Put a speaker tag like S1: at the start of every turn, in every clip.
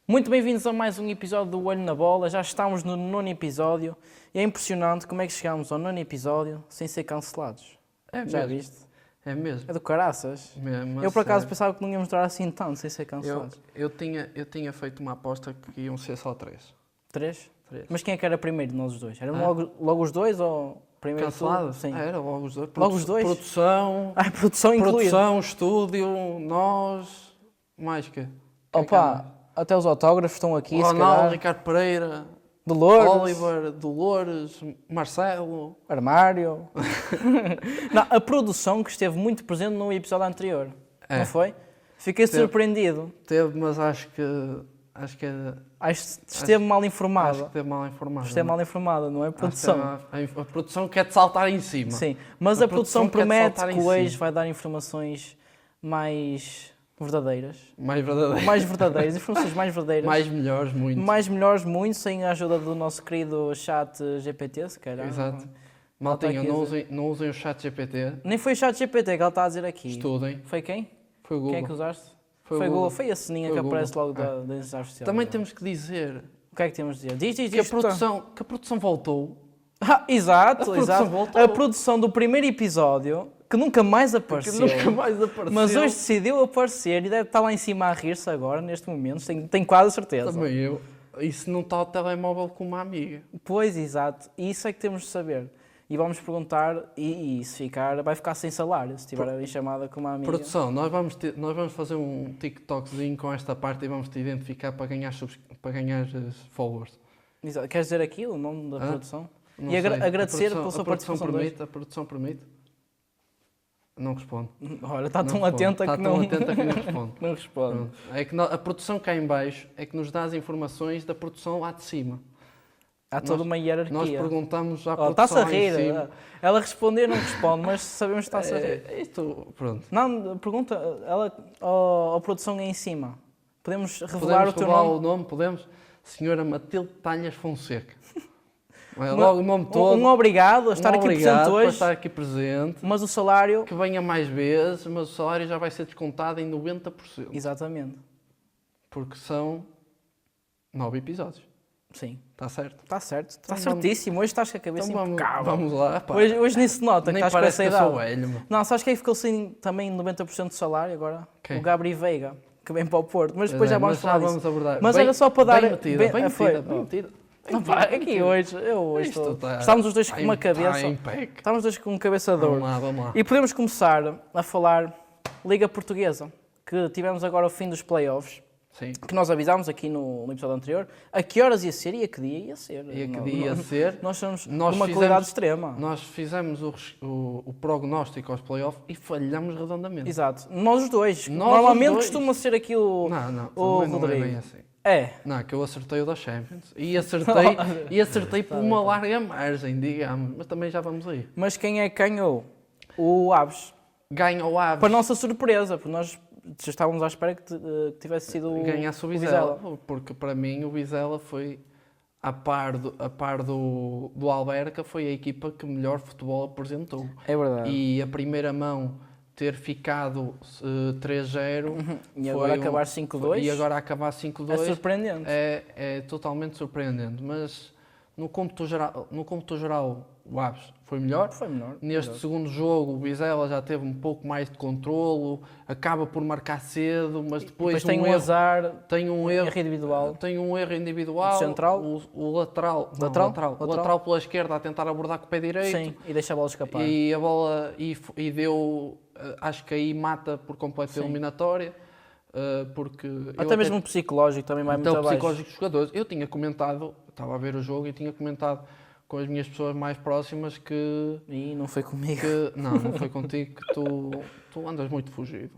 S1: Muito bem-vindos a mais um episódio do Olho na Bola. Já estamos no nono episódio e é impressionante como é que chegámos ao nono episódio sem ser cancelados.
S2: É
S1: Já
S2: mesmo.
S1: viste?
S2: É mesmo.
S1: É do caraças.
S2: Mesmo,
S1: Eu por acaso
S2: sério.
S1: pensava que não íamos durar assim tanto sem ser
S2: eu,
S1: cancelados.
S2: eu tinha feito uma aposta que iam ser só 3.
S1: Três?
S2: 3.
S1: Mas quem é que era primeiro de nós os dois? Eram
S2: Ah.
S1: logo os dois ou primeiro
S2: Cancelado?
S1: tudo? Sim.
S2: Era logo os dois.
S1: Logo os dois?
S2: Produção,
S1: Ah, produção incluída.
S2: produção, estúdio, nós, mais que?
S1: Opa, até os autógrafos estão aqui, se
S2: Ronaldo,
S1: calhar.
S2: Ricardo Pereira,
S1: Dolores,
S2: Oliver, Dolores, Marcelo.
S1: Armário. Não, a produção que esteve muito presente no episódio anterior.
S2: É.
S1: Não foi? Fiquei
S2: Teve.
S1: Surpreendido.
S2: Teve, mas acho que
S1: Acho que esteve mal
S2: acho
S1: informada.
S2: que teve mal informado.
S1: Esteve mal informada, não é? Produção.
S2: A produção quer-te saltar em cima.
S1: Sim, mas
S2: A
S1: a produção
S2: produção quer
S1: promete
S2: saltar
S1: que
S2: em
S1: hoje
S2: cima.
S1: vai dar informações mais verdadeiras.
S2: Mais verdadeiro.
S1: Mais verdadeiras, informações mais verdadeiras.
S2: Mais melhores, muito.
S1: Mais melhores, muito, sem a ajuda do nosso querido chat GPT, se calhar.
S2: Exato.
S1: Ela
S2: Maltinha,
S1: tá aqui a
S2: não usem o chat GPT.
S1: Nem foi o chat GPT que ela está a dizer aqui.
S2: Estudem.
S1: Foi quem?
S2: Foi o Google.
S1: Quem é que usaste?
S2: Foi o
S1: Foi
S2: Google.
S1: Foi a ceninha
S2: Foi
S1: que
S2: o
S1: aparece
S2: Google.
S1: logo da inteligência artificial.
S2: Também temos que dizer
S1: O que é que temos de dizer? Diz,
S2: que a produção voltou.
S1: Ah, exato,
S2: A produção
S1: exato.
S2: voltou.
S1: A produção do primeiro episódio, que nunca mais
S2: Que
S1: apareceu.
S2: nunca mais apareceu.
S1: Mas hoje decidiu aparecer e deve estar lá em cima a rir-se agora, neste momento. Tenho quase a certeza.
S2: Também eu. Isso não está o telemóvel com uma amiga.
S1: Pois, exato. E isso é que temos de saber. E vamos perguntar, e se ficar, vai ficar sem salário, se estiver em chamada com uma amiga.
S2: Produção, nós vamos fazer um TikTokzinho com esta parte e vamos te identificar para ganhar, followers.
S1: Exato. Queres dizer aqui o nome da
S2: Hã?
S1: produção?
S2: Não
S1: E
S2: sei.
S1: agradecer
S2: A produção-
S1: pela sua
S2: a produção
S1: participação de hoje.
S2: permite, A produção permite? Não responde.
S1: Olha, está
S2: Não
S1: tão
S2: responde.
S1: atenta
S2: Está
S1: que
S2: tão
S1: não,
S2: atenta que não responde.
S1: não responde.
S2: Pronto. É que a produção cá em baixo é que nos dá as informações da produção lá de cima.
S1: Há toda
S2: Nós-
S1: uma hierarquia.
S2: Nós perguntamos à
S1: Oh,
S2: produção
S1: está-se a
S2: lá em
S1: rir.
S2: cima.
S1: Ela responder não responde, mas sabemos que está-se a rir.
S2: Isto, pronto.
S1: Não, pergunta, ela, a produção é em cima. Podemos revelar
S2: Podemos
S1: o teu
S2: revelar
S1: nome?
S2: o nome? Podemos? Senhora Matilde Talhas Fonseca. É logo o nome todo.
S1: Um obrigado a estar aqui
S2: obrigado
S1: presente
S2: por
S1: hoje,
S2: estar aqui presente.
S1: mas o salário...
S2: Que venha mais vezes, mas o salário já vai ser descontado em 90%.
S1: Exatamente.
S2: Porque são 9 episódios.
S1: Sim.
S2: Está certo?
S1: Está certo. Está
S2: Então vamos-
S1: certíssimo. Hoje estás com a cabeça
S2: Então
S1: impecável.
S2: vamos lá. Pá.
S1: Hoje nem se nota que
S2: Nem
S1: estás com
S2: parece
S1: essa
S2: que eu
S1: idade.
S2: sou velho, meu.
S1: Não, sabes quem ficou sem também 90% de salário agora?
S2: Quem?
S1: O Gabri Veiga, que vem para o Porto. Mas depois já vamos
S2: Mas
S1: falar disso.
S2: vamos abordar.
S1: Mas
S2: Bem-
S1: era só para dar...
S2: Bem metida, bem
S1: foi.
S2: metida, bem metida.
S1: Não, pá, aqui hoje, eu hoje
S2: Isto
S1: estou...
S2: está-
S1: Estamos os dois com
S2: está
S1: uma
S2: em-
S1: cabeça...
S2: está em pec.
S1: Estamos os dois com cabeça de
S2: Vamos
S1: ouro.
S2: lá, vamos lá.
S1: E podemos começar a falar Liga Portuguesa, que tivemos agora o fim dos playoffs,
S2: Sim.
S1: que nós avisámos aqui no episódio anterior, a que horas ia ser e a que dia ia ser.
S2: E a que
S1: Não-
S2: dia ia
S1: não-
S2: ser.
S1: Nós somos de
S2: Nós
S1: uma
S2: fizemos-
S1: qualidade extrema.
S2: Nós fizemos o prognóstico aos playoffs e falhamos redondamente.
S1: Exato. Nós os dois.
S2: Nós
S1: Normalmente
S2: os dois.
S1: costuma ser aqui o...
S2: Não,
S1: o
S2: também não é
S1: Rodrigo.
S2: bem assim.
S1: É.
S2: Não, que eu acertei o da Champions. E acertei por uma larga margem, digamos. Mas também já vamos aí.
S1: Mas quem é que ganhou? O Aves.
S2: Ganha o Aves.
S1: Para a nossa surpresa, porque nós já estávamos à espera que tivesse sido o
S2: Ganhasse o Vizela. Porque para mim o Vizela foi, a par do Alverca, foi a equipa que melhor futebol apresentou.
S1: É verdade.
S2: E a primeira mão ter ficado 3-0
S1: E agora
S2: foi
S1: acabar 5-2
S2: e agora acabar
S1: é
S2: 5-2
S1: surpreendente.
S2: é totalmente surpreendente. Mas no cômputo geral o Aves foi melhor.
S1: Foi menor.
S2: Neste segundo jogo, o Vizela já teve um pouco mais de controlo, acaba por marcar cedo, mas depois
S1: tem um azar,
S2: tem um erro
S1: individual.
S2: Tem um erro individual.
S1: O central?
S2: O lateral, não,
S1: Lateral?
S2: o lateral pela esquerda a tentar abordar com o pé direito.
S1: Sim, e deixa a bola escapar.
S2: E a bola e deu, acho que aí mata por completo a
S1: Sim.
S2: eliminatória, porque
S1: Até mesmo o psicológico também vai muito
S2: então, o
S1: abaixo.
S2: psicológico dos jogadores. Eu tinha comentado, estava a ver o jogo e tinha comentado com as minhas pessoas mais próximas que
S1: E não foi comigo.
S2: não foi contigo, que tu andas muito fugido,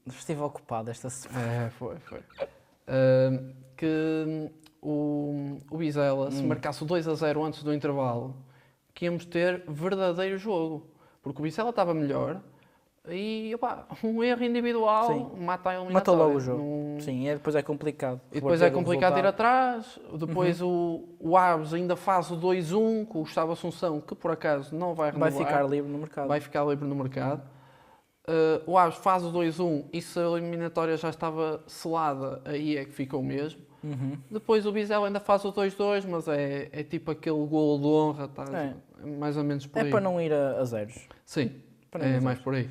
S1: Estive ocupado esta semana.
S2: Foi. Que o Vizela, se marcasse o 2-0 antes do intervalo, que íamos ter verdadeiro jogo. Porque o Vizela estava melhor e opá, um erro individual
S1: Sim.
S2: mata a eliminatória.
S1: Matou logo o jogo.
S2: Não-
S1: Sim, depois é complicado.
S2: E depois é
S1: reverter o
S2: complicado ir
S1: resultado.
S2: atrás. Depois o Aves ainda faz o 2-1 com o Gustavo Assunção, que por acaso não vai
S1: Vai
S2: renovar.
S1: ficar livre no mercado.
S2: Vai ficar livre no mercado. O Aves faz o 2-1 e se a eliminatória já estava selada, aí é que ficou mesmo. Depois o Vizela ainda faz o 2-2, mas é tipo aquele golo de honra, tá? Mais ou menos por aí.
S1: É para não ir a zeros.
S2: Sim,
S1: Para não ir a
S2: é mais
S1: zeros.
S2: por aí.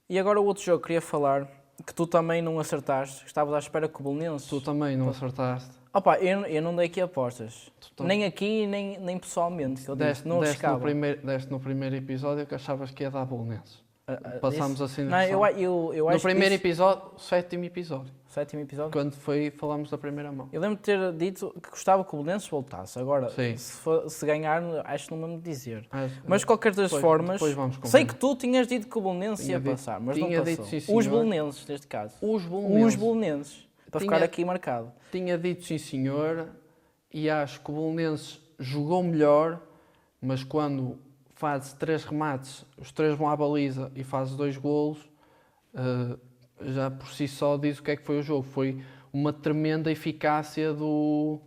S1: E agora o outro jogo que queria falar, que tu também não acertaste, que estavas à espera que o Belenenses...
S2: Tu também não acertaste.
S1: Opa, eu não dei aqui apostas.
S2: Tu
S1: Nem aqui, nem pessoalmente. Que eu disse, não arriscava.
S2: Deste no primeiro episódio que achavas que ia dar Belenenses. Passámos assim
S1: Não, eu
S2: no
S1: acho
S2: primeiro
S1: que isso,
S2: episódio, sétimo episódio,
S1: sétimo episódio.
S2: quando falámos da primeira mão.
S1: Eu lembro de ter dito que gostava que o Belenenses voltasse. Agora,
S2: Sim.
S1: se ganhar, acho que não me dizer.
S2: Acho-
S1: Mas de qualquer das
S2: depois-
S1: formas,
S2: depois vamos
S1: sei
S2: conferir.
S1: que tu tinhas dito que o Belenenses
S2: Tinha
S1: ia
S2: dito-
S1: passar, mas
S2: tinha
S1: não
S2: dito,
S1: passou.
S2: sim,
S1: Os
S2: senhor.
S1: Belenenses, neste caso.
S2: Os
S1: Os
S2: Belenenses.
S1: Belenenses. Para
S2: Tinha-
S1: ficar aqui marcado.
S2: Tinha dito sim senhor e acho que o Belenenses jogou melhor, mas quando faz 3 remates, os 3 vão à baliza e faz 2 golos, já por si só diz o que é que foi o jogo. Foi uma tremenda eficácia do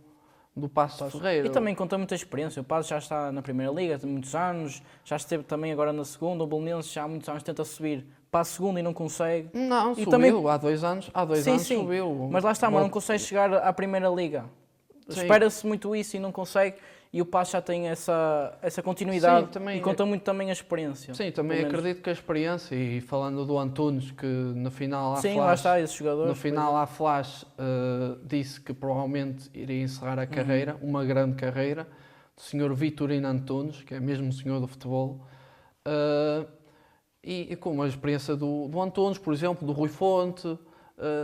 S2: Paços de Ferreira.
S1: E também conta muita experiência. O Paz já está na Primeira Liga há muitos anos, já esteve também agora na segunda. O Belenenses já há muitos anos tenta subir para a segunda e não consegue.
S2: Não,
S1: E
S2: subiu.
S1: também-
S2: Há 2 anos,
S1: Sim.
S2: subiu.
S1: Mas lá está, mas não
S2: Volta-
S1: consegue chegar à Primeira Liga.
S2: Sim.
S1: Espera-se muito isso e não consegue. E o Paz já tem essa continuidade
S2: Sim, também
S1: e conta muito também a experiência.
S2: Sim, também
S1: Pelo menos.
S2: acredito que a experiência, e falando do Antunes, que no final há
S1: Sim, lá
S2: flash,
S1: está, esse jogador.
S2: no final há flash, disse que provavelmente iria encerrar a carreira, uma grande carreira, do senhor Vitorino Antunes, que é mesmo o senhor do futebol, e com a experiência do Antunes, por exemplo, do Rui Fonte.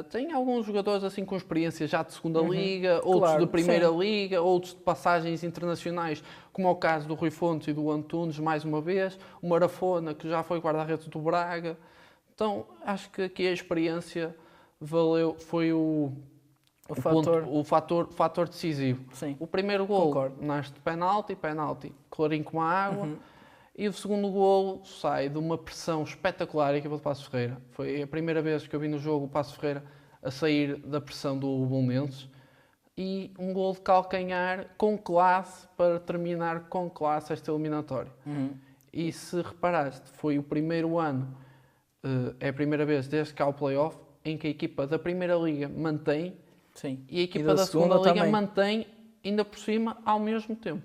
S2: Tem alguns jogadores assim com experiência já de segunda liga, outros
S1: Claro,
S2: de primeira
S1: sim.
S2: liga, outros de passagens internacionais, como é o caso do Rui Fontes e do Antunes, mais uma vez, o Marafona, que já foi guarda-redes do Braga. Então, acho que aqui a experiência foi o fator decisivo.
S1: Sim.
S2: O primeiro gol
S1: Concordo.
S2: nasce de penalti, clarinho como a água. E o segundo golo sai de uma pressão espetacular da equipa do Paços Ferreira. Foi a primeira vez que eu vi no jogo o Paços Ferreira a sair da pressão do Belenenses. E um golo de calcanhar com classe para terminar com classe esta eliminatória. E se reparaste, foi o primeiro ano, é a primeira vez desde que há o play-off, em que a equipa da Primeira Liga mantém
S1: Sim.
S2: e a equipa da Segunda Liga mantém ainda por cima ao mesmo tempo.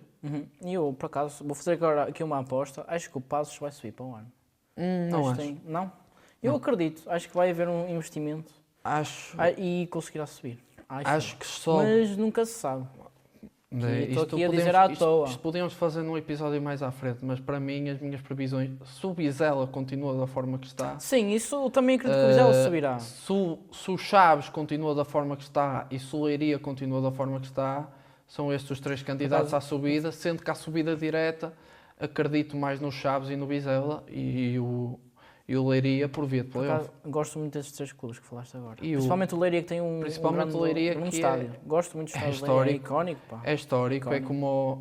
S1: E eu, por acaso, vou fazer agora aqui uma aposta. Acho que o Passos vai subir para o ano.
S2: Não acho.
S1: Não? Eu acredito. Acho que vai haver um investimento
S2: Acho
S1: e conseguirá subir.
S2: que só...
S1: Mas nunca se sabe. Estou aqui a
S2: podemos-
S1: dizer à toa.
S2: Isto podíamos fazer num episódio mais à frente, mas para mim, as minhas previsões, se o Vizela continua da forma que está,
S1: Sim, isso eu também acredito que o Vizela subirá.
S2: se o Chaves continua da forma que está e se o Leiria continua da forma que está, são estes os 3 candidatos à subida, sendo que à subida direta acredito mais no Chaves e no Vizela e o Leiria por via de
S1: Por
S2: play-off.
S1: acaso, gosto muito destes 3 clubes que falaste agora.
S2: E o-
S1: Principalmente o Leiria, que tem um
S2: Principalmente
S1: grande,
S2: o Leiria,
S1: grande
S2: que
S1: estádio. Gosto muito do estádio do Leiria, é icónico. Pá.
S2: É histórico, é como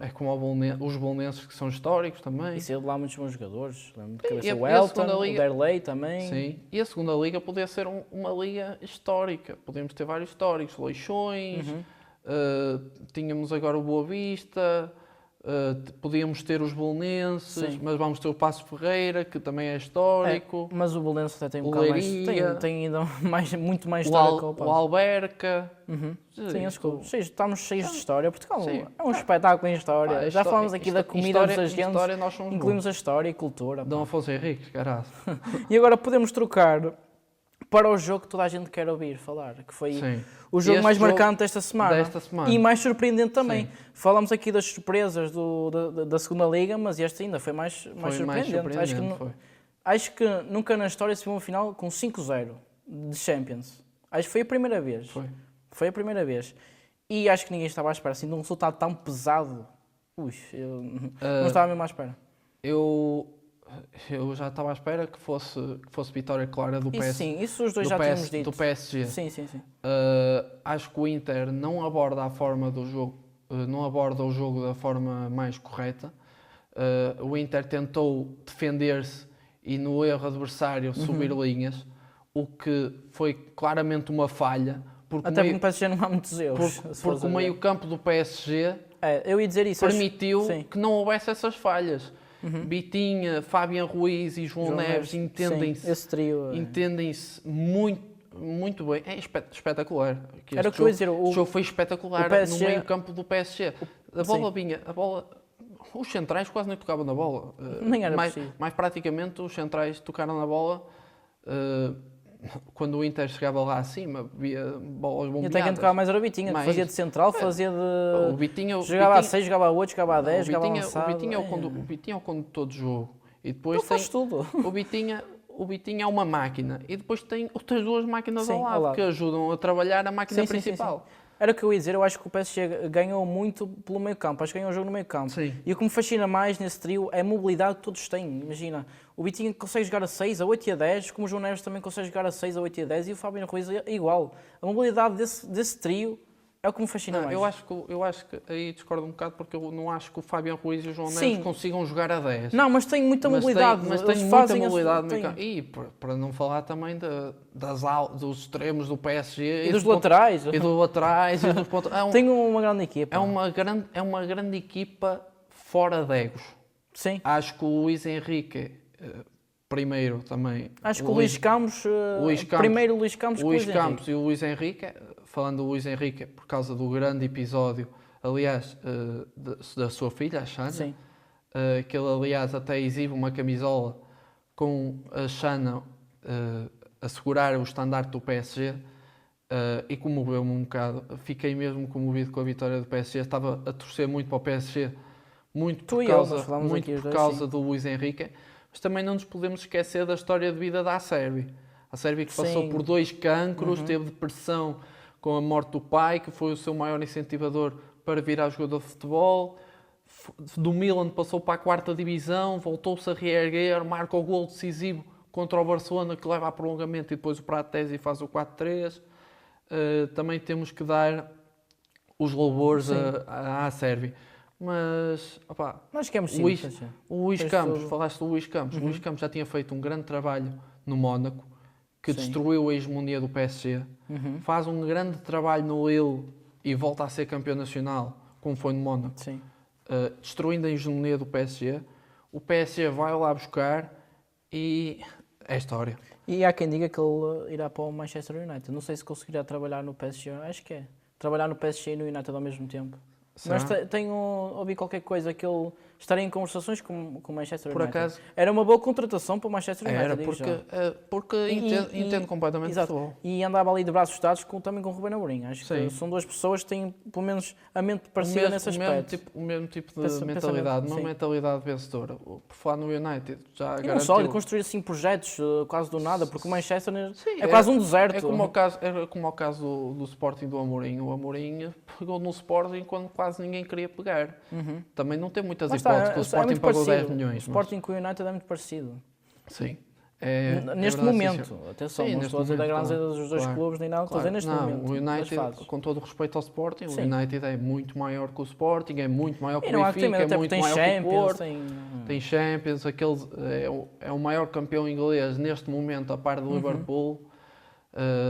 S2: os bolonenses que são históricos também.
S1: E saiu de lá muitos bons jogadores. Lembro de
S2: E
S1: cabeça
S2: a
S1: o Elton,
S2: segunda
S1: o
S2: liga-
S1: Derlei também.
S2: Sim, e a segunda liga podia ser uma liga histórica. Podemos ter vários históricos, Leixões, tínhamos agora o Boa Vista, podíamos ter os Bolonenses,
S1: Sim.
S2: mas vamos ter o Paço Ferreira, que também é histórico,
S1: Mas o Belenenses até tem um
S2: O
S1: bocado mais.
S2: Leiria.
S1: Tem ainda muito mais
S2: o,
S1: história que o
S2: o
S1: Passos.
S2: Alberca.
S1: Sim, esses clubes. Sim, estamos cheios de história. Portugal
S2: Sim.
S1: é um espetáculo em história.
S2: Pá,
S1: Já falamos aqui da comida dos agentes.
S2: História nós somos
S1: Incluímos a história e cultura. pá.
S2: Dom Afonso Henriques, caralho.
S1: E agora podemos trocar para o jogo que toda a gente quer ouvir falar, que foi
S2: Sim.
S1: o jogo
S2: Este
S1: mais
S2: jogo
S1: marcante desta semana. E mais surpreendente também.
S2: Sim.
S1: Falamos aqui das surpresas da segunda liga, mas este ainda foi mais surpreendente. Acho que nunca na história se viu uma final com 5-0 de Champions. Acho que foi a primeira vez. Foi a primeira vez. E acho que ninguém estava à espera assim, de um resultado tão pesado. Eu não estava mesmo à espera.
S2: Eu já estava à espera que fosse vitória clara do PSG.
S1: Sim, isso os dois já tínhamos dito.
S2: Do PSG.
S1: Sim.
S2: Acho que o Inter não aborda a forma do jogo, não aborda o jogo da forma mais correta. O Inter tentou defender-se e no erro adversário subir linhas, o que foi claramente uma falha. Porque
S1: Até porque no PSG não há muitos erros.
S2: porque o meio-campo do PSG
S1: eu ia dizer isso.
S2: permitiu que não houvesse essas falhas. Bitinha, Fabian Ruiz e João Neves entendem-se.
S1: Esse trio.
S2: Entendem-se muito bem. É espetacular.
S1: Era o que eu ia dizer.
S2: O jogo foi espetacular
S1: PSG,
S2: no meio campo do PSG. A bola... Os centrais quase nem tocavam na bola.
S1: Nem era possível.
S2: Mais praticamente os centrais tocaram na bola quando o Inter chegava lá acima, via bolas bombeadas.
S1: E até quem tocava mais era o Bitinha, que fazia de central, fazia de...
S2: O Bitinha,
S1: jogava a 6, jogava a 8, jogava a 10, jogava avançado.
S2: O Bitinha é o condutor do jogo. E depois
S1: faz tudo.
S2: O Bitinha é uma máquina. E depois tem outras duas máquinas ao lado que ajudam a trabalhar a máquina principal.
S1: Sim. Era o que eu ia dizer, eu acho que o PSG ganhou muito pelo meio campo, acho que ganhou o jogo no meio campo.
S2: Sim.
S1: E o que me fascina mais nesse trio é a mobilidade que todos têm. Imagina, o Bitinha consegue jogar a 6, a 8 e a 10, como o João Neves também consegue jogar a 6, a 8 e a 10, e o Fabian Ruiz é igual. A mobilidade desse trio é o que me fascina mais.
S2: Eu acho que aí discordo um bocado, porque eu não acho que o Fabian Ruiz e o João Neves consigam jogar a 10.
S1: Não, mas tem muita mobilidade.
S2: Mas tem muita mobilidade no meio campo. E para não falar também dos extremos do PSG.
S1: E dos laterais.
S2: E dos laterais e dos pontos.
S1: Tem uma grande equipa.
S2: É uma grande equipa fora de egos.
S1: Sim.
S2: Acho que o Luís Henrique, primeiro também.
S1: Acho que o Luís Campos, primeiro o Luís Campos
S2: o Luís Campos e o Luís Henrique, falando do Luís Henrique por causa do grande episódio, aliás, da sua filha, a Xana, que ele, aliás, até exibe uma camisola com a Xana a segurar o estandarte do PSG, e comoveu-me um bocado. Fiquei mesmo comovido com a vitória do PSG, estava a torcer muito para o PSG, muito por causa do Luís Henrique. Mas também não nos podemos esquecer da história de vida da Acerbi. A Acerbi que passou por 2 cancros, teve depressão com a morte do pai, que foi o seu maior incentivador para virar jogador de futebol. Do Milan passou para a 4ª divisão, voltou-se a reerguer, marca o gol decisivo contra o Barcelona, que leva a prolongamento, e depois o Pratesi faz o 4-3. Também temos que dar os louvores à Acerbi. Mas, opá,
S1: nós queremos
S2: o Luís Campos, falaste do Luís Campos. O Luís Campos já tinha feito um grande trabalho no Mónaco, que destruiu a hegemonia do PSG. Faz um grande trabalho no Lille e volta a ser campeão nacional, como foi no Mónaco, destruindo a hegemonia do PSG. O PSG vai lá buscar e é história.
S1: E há quem diga que ele irá para o Manchester United. Não sei se conseguirá trabalhar no PSG, acho que é. Trabalhar no PSG e no United ao mesmo tempo.
S2: Será?
S1: Mas ouvi qualquer coisa que ele estaria em conversações com o Manchester United.
S2: Por acaso,
S1: era uma boa contratação para o Manchester United.
S2: Era porque entendo completamente
S1: exato.
S2: futebol.
S1: E andava ali de braços dados também com o Ruben Amorim. Acho que são duas pessoas que têm pelo menos a mente parecida nesse aspecto.
S2: O mesmo tipo de mentalidade, uma mentalidade vencedora. Por falar no United, já garantiu.
S1: Não só, ele construir assim projetos quase do nada, porque o Manchester é quase um deserto.
S2: É como o caso do Sporting do Amorim. O Amorim pegou no Sporting quando quase ninguém queria pegar. Também não tem muitas hipóteses, que o Sporting pagou 10 milhões.
S1: O Sporting com o United é muito parecido.
S2: Sim.
S1: Neste momento, atenção, não estou a dizer da grandeza dos dois clubes nem nada, estou a dizer neste momento.
S2: O United, com todo o respeito ao Sporting, o United é muito maior que o Sporting, é muito maior que o Benfica, é muito maior que o Porto. Tem Champions, é o maior campeão inglês neste momento, a par do Liverpool.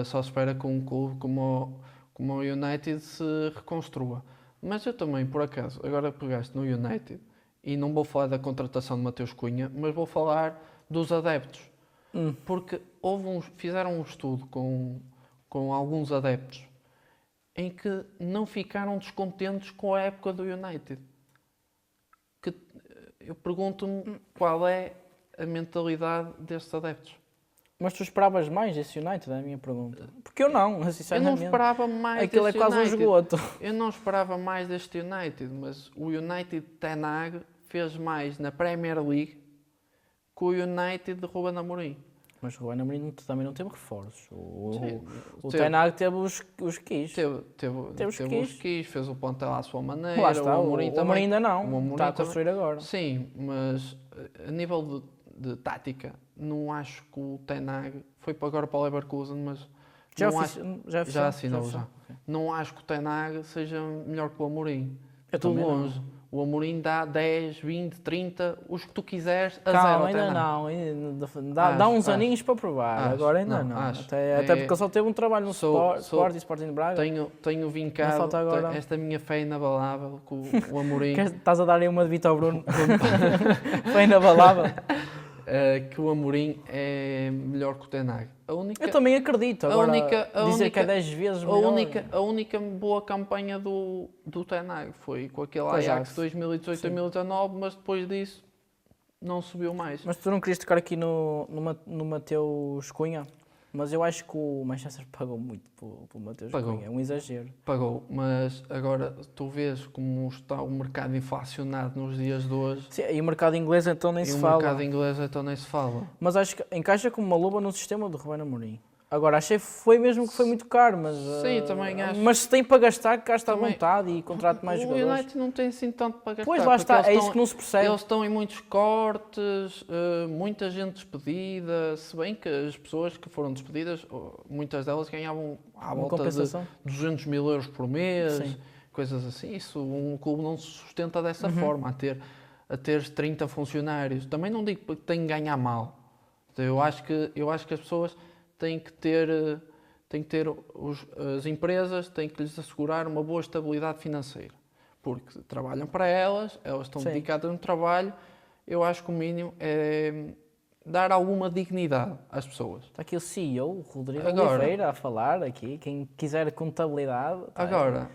S2: Só se espera que um clube como o United se reconstrua. Mas eu também, por acaso, agora pegaste no United, e não vou falar da contratação de Mateus Cunha, mas vou falar dos adeptos. Porque fizeram um estudo com alguns adeptos em que não ficaram descontentes com a época do United. Eu pergunto-me qual é a mentalidade destes adeptos.
S1: Mas tu esperavas mais desse United, é a minha pergunta. Porque eu não, sinceramente.
S2: Eu não esperava mais
S1: Aquilo
S2: deste
S1: é quase
S2: United.
S1: um esgoto.
S2: Eu não esperava mais deste United, mas o United Ten Hag fez mais na Premier League que o United de Ruben Amorim.
S1: Mas o Ruben Amorim também não teve reforços. O Ten Hag teve os quis.
S2: Teve os quis, fez o plantel à sua maneira.
S1: Lá está,
S2: o Amorim também,
S1: ainda não, está a construir agora.
S2: Sim, mas a nível de tática, não acho que o Ten Hag foi agora para o Leverkusen, mas já assinou. Okay. Não acho que o Ten Hag seja melhor que o Amorim. De longe. O Amorim dá 10, 20, 30, os que tu quiseres, a
S1: Calma,
S2: zero.
S1: ainda não. Dá uns aninhos para provar. Agora ainda não. Até porque ele só teve um trabalho no Sport e Sporting de Braga.
S2: Tenho vincado esta minha fé inabalável com o Amorim.
S1: Estás a dar aí uma de Vitor Bruno? Fé inabalável.
S2: Que o Amorim é melhor que o Ten Hag.
S1: Eu também acredito. Agora, dizer que é 10 vezes melhor.
S2: A única boa campanha do Ten Hag foi com aquele Ajax 2018-2019, mas depois disso não subiu mais.
S1: Mas tu não querias tocar aqui no Mateus Cunha? Mas eu acho que o Manchester pagou muito pelo Mateus Cunha, é um exagero.
S2: Pagou, mas agora tu vês como está o mercado inflacionado nos dias de hoje.
S1: Sim, e o mercado inglês então nem se fala. Mas acho que encaixa como uma luva no sistema do Ruben Amorim. Agora, achei que foi muito caro, mas...
S2: Sim, também acho.
S1: Mas se tem para gastar, que gasta à vontade e contrate mais jogadores.
S2: O United não tem assim tanto para gastar.
S1: Pois, lá está, isso que não se percebe.
S2: Eles estão em muitos cortes, muita gente despedida, se bem que as pessoas que foram despedidas, muitas delas ganhavam à volta de 200 mil euros por mês, sim, coisas assim. Isso, um clube não se sustenta dessa forma, a ter 30 funcionários. Também não digo que tem que ganhar mal. Eu acho que as pessoas... Tem que ter as empresas têm que lhes assegurar uma boa estabilidade financeira, porque trabalham para elas estão dedicadas no trabalho. Eu acho que o mínimo é dar alguma dignidade às pessoas.
S1: Está aqui o CEO, o Rodrigo Oliveira, a falar aqui, quem quiser contabilidade.
S2: Agora,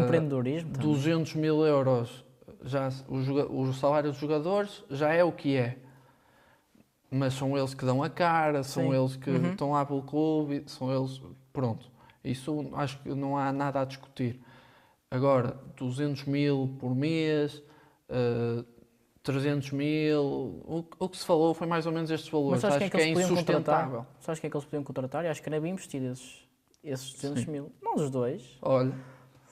S1: empreendedorismo.
S2: 200 mil euros, já, o salário dos jogadores já é o que é. Mas são eles que dão a cara, são eles que estão lá pelo clube, são eles... Pronto, isso acho que não há nada a discutir. Agora, 200 mil por mês, 300 mil... O que se falou foi mais ou menos estes valores.
S1: Mas
S2: acho que é insustentável.
S1: Sabes quem é que eles podiam contratar? E acho que era bem investido esses 200 mil. Não os dois.
S2: Olha...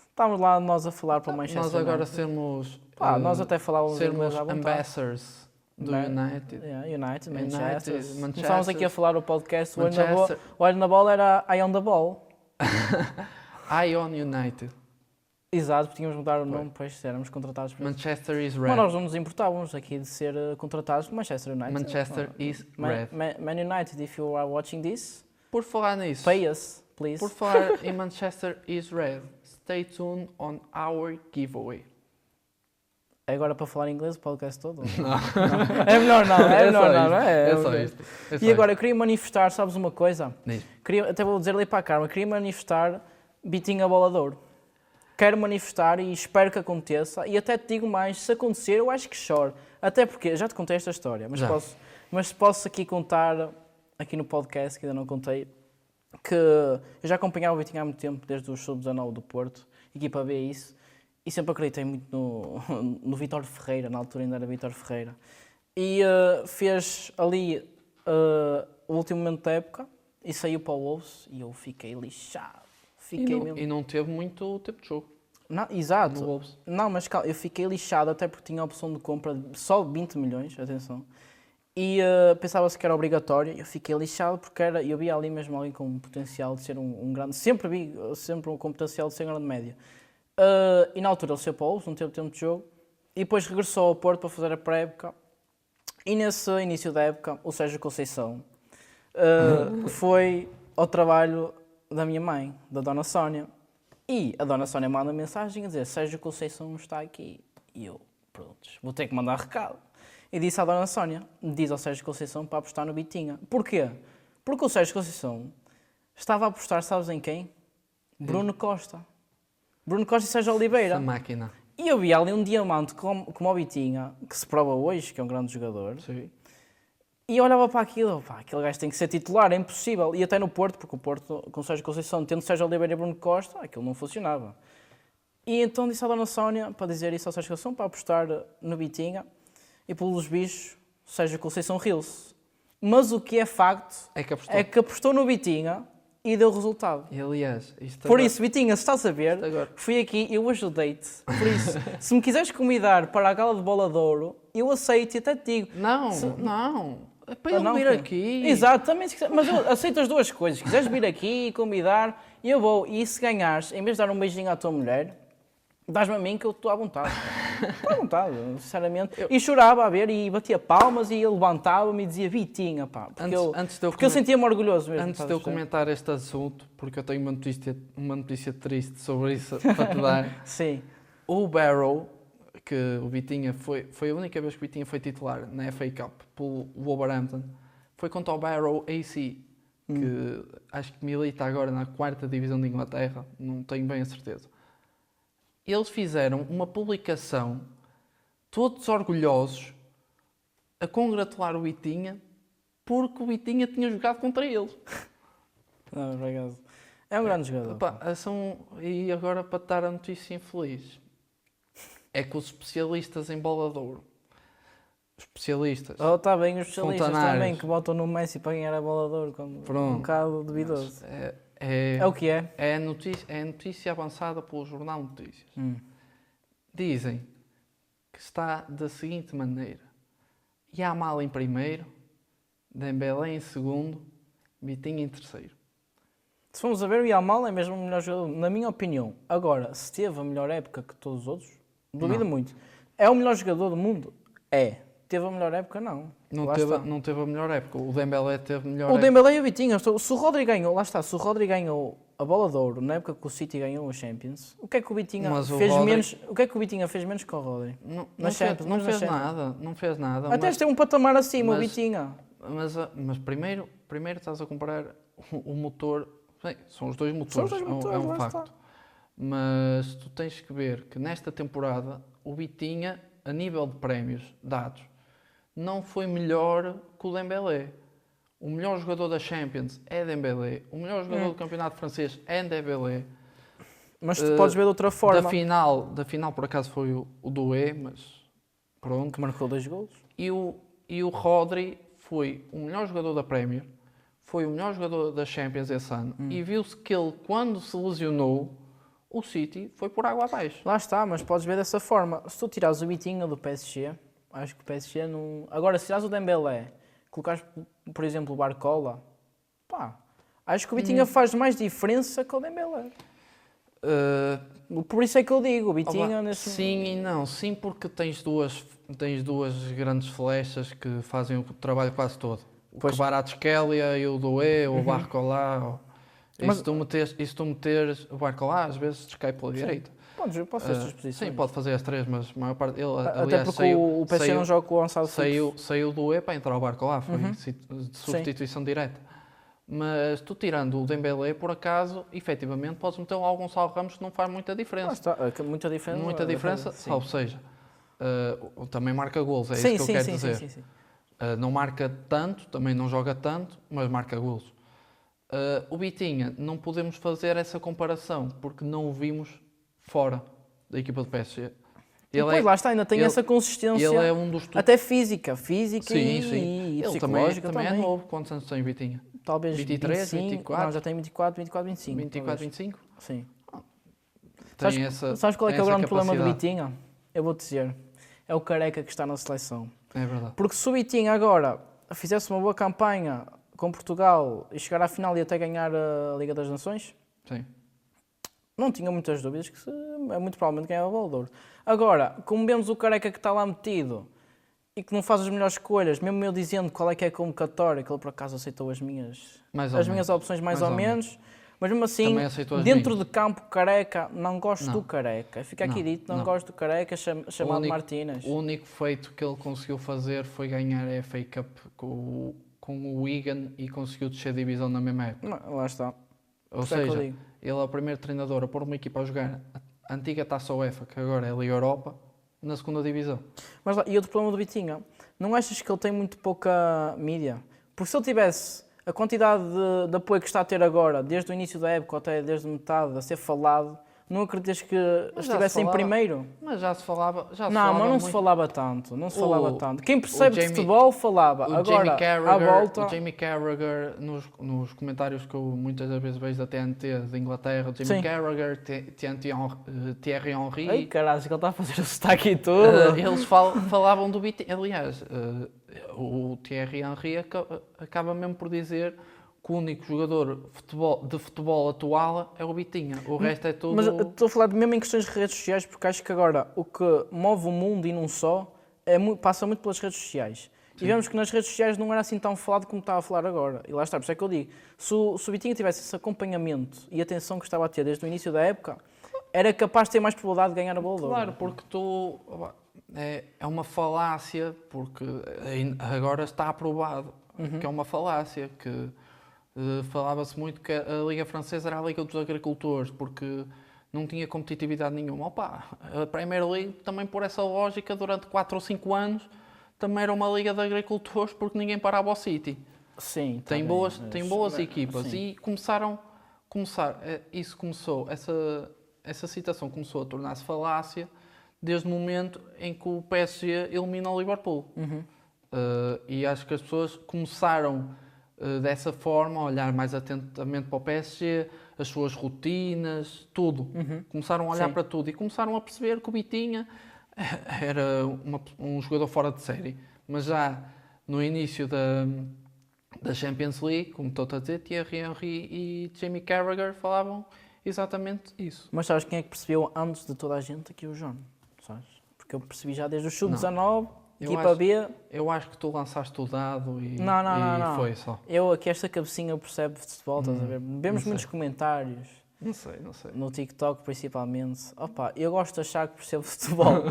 S1: Estávamos lá nós a falar para o Manchester
S2: United. Nós agora sermos...
S1: nós até falávamos
S2: sermos ambassadors do United.
S1: United, Manchester. Começámos aqui a falar o podcast, o olho na bola era Eye on the Ball.
S2: Eye on United.
S1: Exato, porque tínhamos de mudar o nome, pois éramos contratados por
S2: Manchester is red.
S1: Mas nós não nos importávamos aqui de ser contratados por Manchester United.
S2: Manchester is red.
S1: Man United, if you are watching this,
S2: por falar nisso,
S1: pay us, please.
S2: Por falar em Manchester is red, stay tuned on our giveaway.
S1: Agora para falar inglês o podcast todo?
S2: Não.
S1: É melhor não,
S2: É só isto.
S1: E agora eu queria manifestar, sabes uma coisa? Até vou dizer ali para a Carma, queria manifestar Bitinha Bola de Ouro. Quero manifestar e espero que aconteça. E até te digo mais, se acontecer eu acho que choro. Até porque, já te contei esta história, mas posso aqui contar, aqui no podcast, que ainda não contei, que eu já acompanhava o Bitinha há muito tempo, desde o Sub-19 do Porto, equipa B isso. E sempre acreditei muito no Vítor Ferreira, na altura ainda era Vítor Ferreira. E fez ali o último momento da época e saiu para o Wolves e eu fiquei lixado.
S2: E não teve muito tempo de jogo.
S1: Não, exato. No Wolves. Não, mas calma, eu fiquei lixado até porque tinha a opção de compra de só 20 milhões, atenção. E pensava-se que era obrigatório. Eu fiquei lixado porque eu via ali mesmo alguém com potencial de ser um grande... Sempre com potencial de ser grande média. E na altura ele saiu para o Wolves, não teve tempo de jogo, e depois regressou ao Porto para fazer a pré-época. E nesse início da época, o Sérgio Conceição foi ao trabalho da minha mãe, da Dona Sónia. E a Dona Sónia manda mensagem a dizer: Sérgio Conceição está aqui. E eu, pronto, vou ter que mandar recado. E disse à Dona Sónia, diz ao Sérgio Conceição para apostar no Bitinha. Porquê? Porque o Sérgio Conceição estava a apostar, sabes em quem? Bruno Costa. Bruno Costa e Sérgio Oliveira.
S2: Essa máquina.
S1: E eu vi ali um diamante como o Bitinha, que se prova hoje, que é um grande jogador.
S2: Sim.
S1: E eu olhava para aquilo, aquele gajo tem que ser titular, é impossível. E até no Porto, porque o Porto, com o Sérgio Conceição, tendo Sérgio Oliveira e Bruno Costa, aquilo não funcionava. E então disse à Dona Sónia, para dizer isso ao Sérgio Conceição, para apostar no Bitinha. E pelos bichos, o Sérgio Conceição riu-se. Mas o que é facto é que apostou no Bitinha e deu resultado.
S2: E aliás,
S1: por isso, Bitinha, se estás a ver, fui aqui, eu ajudei-te. Por isso, se me quiseres convidar para a gala de Bola de Ouro, eu aceito e até te digo.
S2: Não. É para ele vir aqui.
S1: Exatamente, mas eu aceito as duas coisas. Se quiseres vir aqui e convidar, eu vou. E se ganhares, em vez de dar um beijinho à tua mulher, dás-me a mim que eu estou à vontade. à vontade, sinceramente. E chorava a ver e batia palmas e levantava-me e dizia Vitinha, pá. Porque eu sentia-me orgulhoso mesmo.
S2: Antes de eu comentar este assunto, porque eu tenho uma notícia triste sobre isso para te dar.
S1: Sim.
S2: O Barrow, que o Vitinha foi a única vez que o Vitinha foi titular na FA Cup pelo Wolverhampton, foi contra o Barrow AC, que acho que milita agora na 4ª divisão de Inglaterra, não tenho bem a certeza. Eles fizeram uma publicação, todos orgulhosos, a congratular o Vitinha, porque o Vitinha tinha jogado contra eles.
S1: Não, por acaso. É um grande jogador.
S2: E agora, para te dar a notícia infeliz, é que os especialistas em bola de ouro, especialistas.
S1: Está bem, os especialistas também que botam no Messi para ganhar a bola de ouro, como um bocado duvidoso. É o que é.
S2: É a notícia avançada pelo Jornal Notícias. Dizem que está da seguinte maneira: Yamal em primeiro, Dembélé em segundo, Vitinha em terceiro.
S1: Se formos a ver, o Yamal é mesmo o melhor jogador, na minha opinião. Agora, se teve a melhor época que todos os outros, duvido muito. É o melhor jogador do mundo? É. Teve a melhor época? Não.
S2: Não teve a melhor época. O Dembélé teve a melhor época.
S1: O Dembélé e o Vitinha. Se o Rodri ganhou, lá está, se o Rodri ganhou a bola de ouro na época que o City ganhou a Champions, o que é que o Vitinha menos? O que é que o Vitinha fez menos que o Rodri?
S2: Não fez nada.
S1: Até tem um patamar acima, o Vitinha.
S2: Mas primeiro estás a comparar o motor. Bem, são os dois motores, é um facto. Mas tu tens que ver que nesta temporada o Vitinha, a nível de prémios dados, não foi melhor que o Dembélé. O melhor jogador da Champions é Dembélé. O melhor jogador do campeonato francês é Dembélé.
S1: Mas tu podes ver de outra forma.
S2: Da final por acaso foi o Doué, mas pronto.
S1: Que marcou 2 golos.
S2: E o Rodri foi o melhor jogador da Premier, foi o melhor jogador da Champions esse ano. E viu-se que ele, quando se lesionou, o City foi por água abaixo.
S1: Lá está, mas podes ver dessa forma. Se tu tirares o Vitinha do PSG, acho que o PSG não... Agora, se tirares o Dembélé, colocares, por exemplo, o Barcola, pá, acho que o Vitinha faz mais diferença que o Dembélé. Por isso é que eu digo, o Vitinha...
S2: Sim e não. Sim, porque tens duas grandes flechas que fazem o trabalho quase todo. O Kvaratskhelia e o Doué, ou o Barcola... E se tu meteres o Barcola, às vezes descai pela direita.
S1: Pode fazer as 3 posições.
S2: Sim, pode fazer as 3, mas a maior parte...
S1: Até porque o PSG não joga com o avançado
S2: saiu do E para entrar o Barcola, foi de substituição direta. Mas tu tirando o Dembélé, por acaso, efetivamente, podes meter lá algum Gonçalo Ramos que não faz muita diferença.
S1: Muita
S2: diferença, ou seja, também marca golos, é isso que eu quero dizer. Sim. Não marca tanto, também não joga tanto, mas marca golos. O Vitinha, não podemos fazer essa comparação, porque não o vimos fora da equipa do PSG.
S1: Lá está, ainda tem essa consistência,
S2: ele é um dos
S1: até física
S2: e
S1: psicológica
S2: também. É novo. Quantos anos tem o Vitinha?
S1: Talvez
S2: 23,
S1: 25,
S2: 24?
S1: Não, já tem 24, 25.
S2: 24, 25?
S1: Sim.
S2: Sabes
S1: qual é que é o grande problema do Vitinha? Eu vou-te dizer. É o Careca que está na seleção.
S2: É verdade.
S1: Porque se o Vitinha agora fizesse uma boa campanha com Portugal e chegar à final e até ganhar a Liga das Nações,
S2: sim,
S1: não tinha muitas dúvidas que muito provavelmente ganhava o Bola de Ouro. Agora, como vemos o Careca que está lá metido e que não faz as melhores escolhas, mesmo eu dizendo qual é que é a convocatória, que ele por acaso aceitou as minhas opções mais ou menos, mas mesmo assim, dentro de campo, Careca, não gosto do Careca. Fica aqui dito, não gosto do Careca chamado Martínez.
S2: O único feito que ele conseguiu fazer foi ganhar a FA Cup com o Wigan e conseguiu descer a divisão na mesma época.
S1: Lá está.
S2: Ou seja, ele é o primeiro treinador a pôr uma equipa a jogar a antiga Taça UEFA, que agora é a Liga Europa, na segunda divisão.
S1: Mas e outro problema do Vitinha, não achas que ele tem muito pouca mídia? Porque se ele tivesse a quantidade de apoio que está a ter agora, desde o início da época até desde metade, a ser falado, não acreditas que estivesse em primeiro?
S2: Mas já se falava.
S1: Se falava tanto. Quem percebe de futebol falava. Agora, à volta...
S2: O Jamie Carragher, nos comentários que eu muitas vezes vejo da TNT de Inglaterra, o Jamie Carragher, Thierry Henry...
S1: Ai, caralho, que ele está a fazer o sotaque e tudo.
S2: Eles falavam do Vitinha. Aliás, o Thierry Henry acaba mesmo por dizer que o único jogador de futebol atual é o Vitinha. O resto é tudo...
S1: Mas estou a falar mesmo em questões de redes sociais, porque acho que agora o que move o mundo e não só passa muito pelas redes sociais. Sim. E vemos que nas redes sociais não era assim tão falado como estava a falar agora. E lá está, por isso é que eu digo, se o Vitinha tivesse esse acompanhamento e atenção que estava a ter desde o início da época, era capaz de ter mais probabilidade de ganhar a Bola de Ouro.
S2: Claro, porque é uma falácia, porque agora está aprovado que é uma falácia, que falava-se muito que a Liga Francesa era a Liga dos Agricultores, porque não tinha competitividade nenhuma. A Premier League, também por essa lógica, durante 4 ou 5 anos, também era uma Liga de Agricultores, porque ninguém parava ao City.
S1: Sim,
S2: tem boas equipas. Sim. E essa citação começou a tornar-se falácia desde o momento em que o PSG elimina o Liverpool. E acho que as pessoas começaram dessa forma a olhar mais atentamente para o PSG, as suas rotinas, tudo. Começaram a olhar para tudo e começaram a perceber que o Vitinha era um jogador fora de série. Mas já no início da Champions League, como estou a dizer, Thierry Henry e Jamie Carragher falavam exatamente isso.
S1: Mas sabes quem é que percebeu antes de toda a gente? Aqui o João, sabes? Porque eu percebi já desde o sub-19, equipa B...
S2: Eu acho que tu lançaste o dado e
S1: não.
S2: Foi só.
S1: Eu aqui esta cabecinha percebe futebol, estás a ver? Vemos muitos comentários.
S2: Não sei.
S1: No TikTok principalmente. Eu gosto de achar que percebo futebol.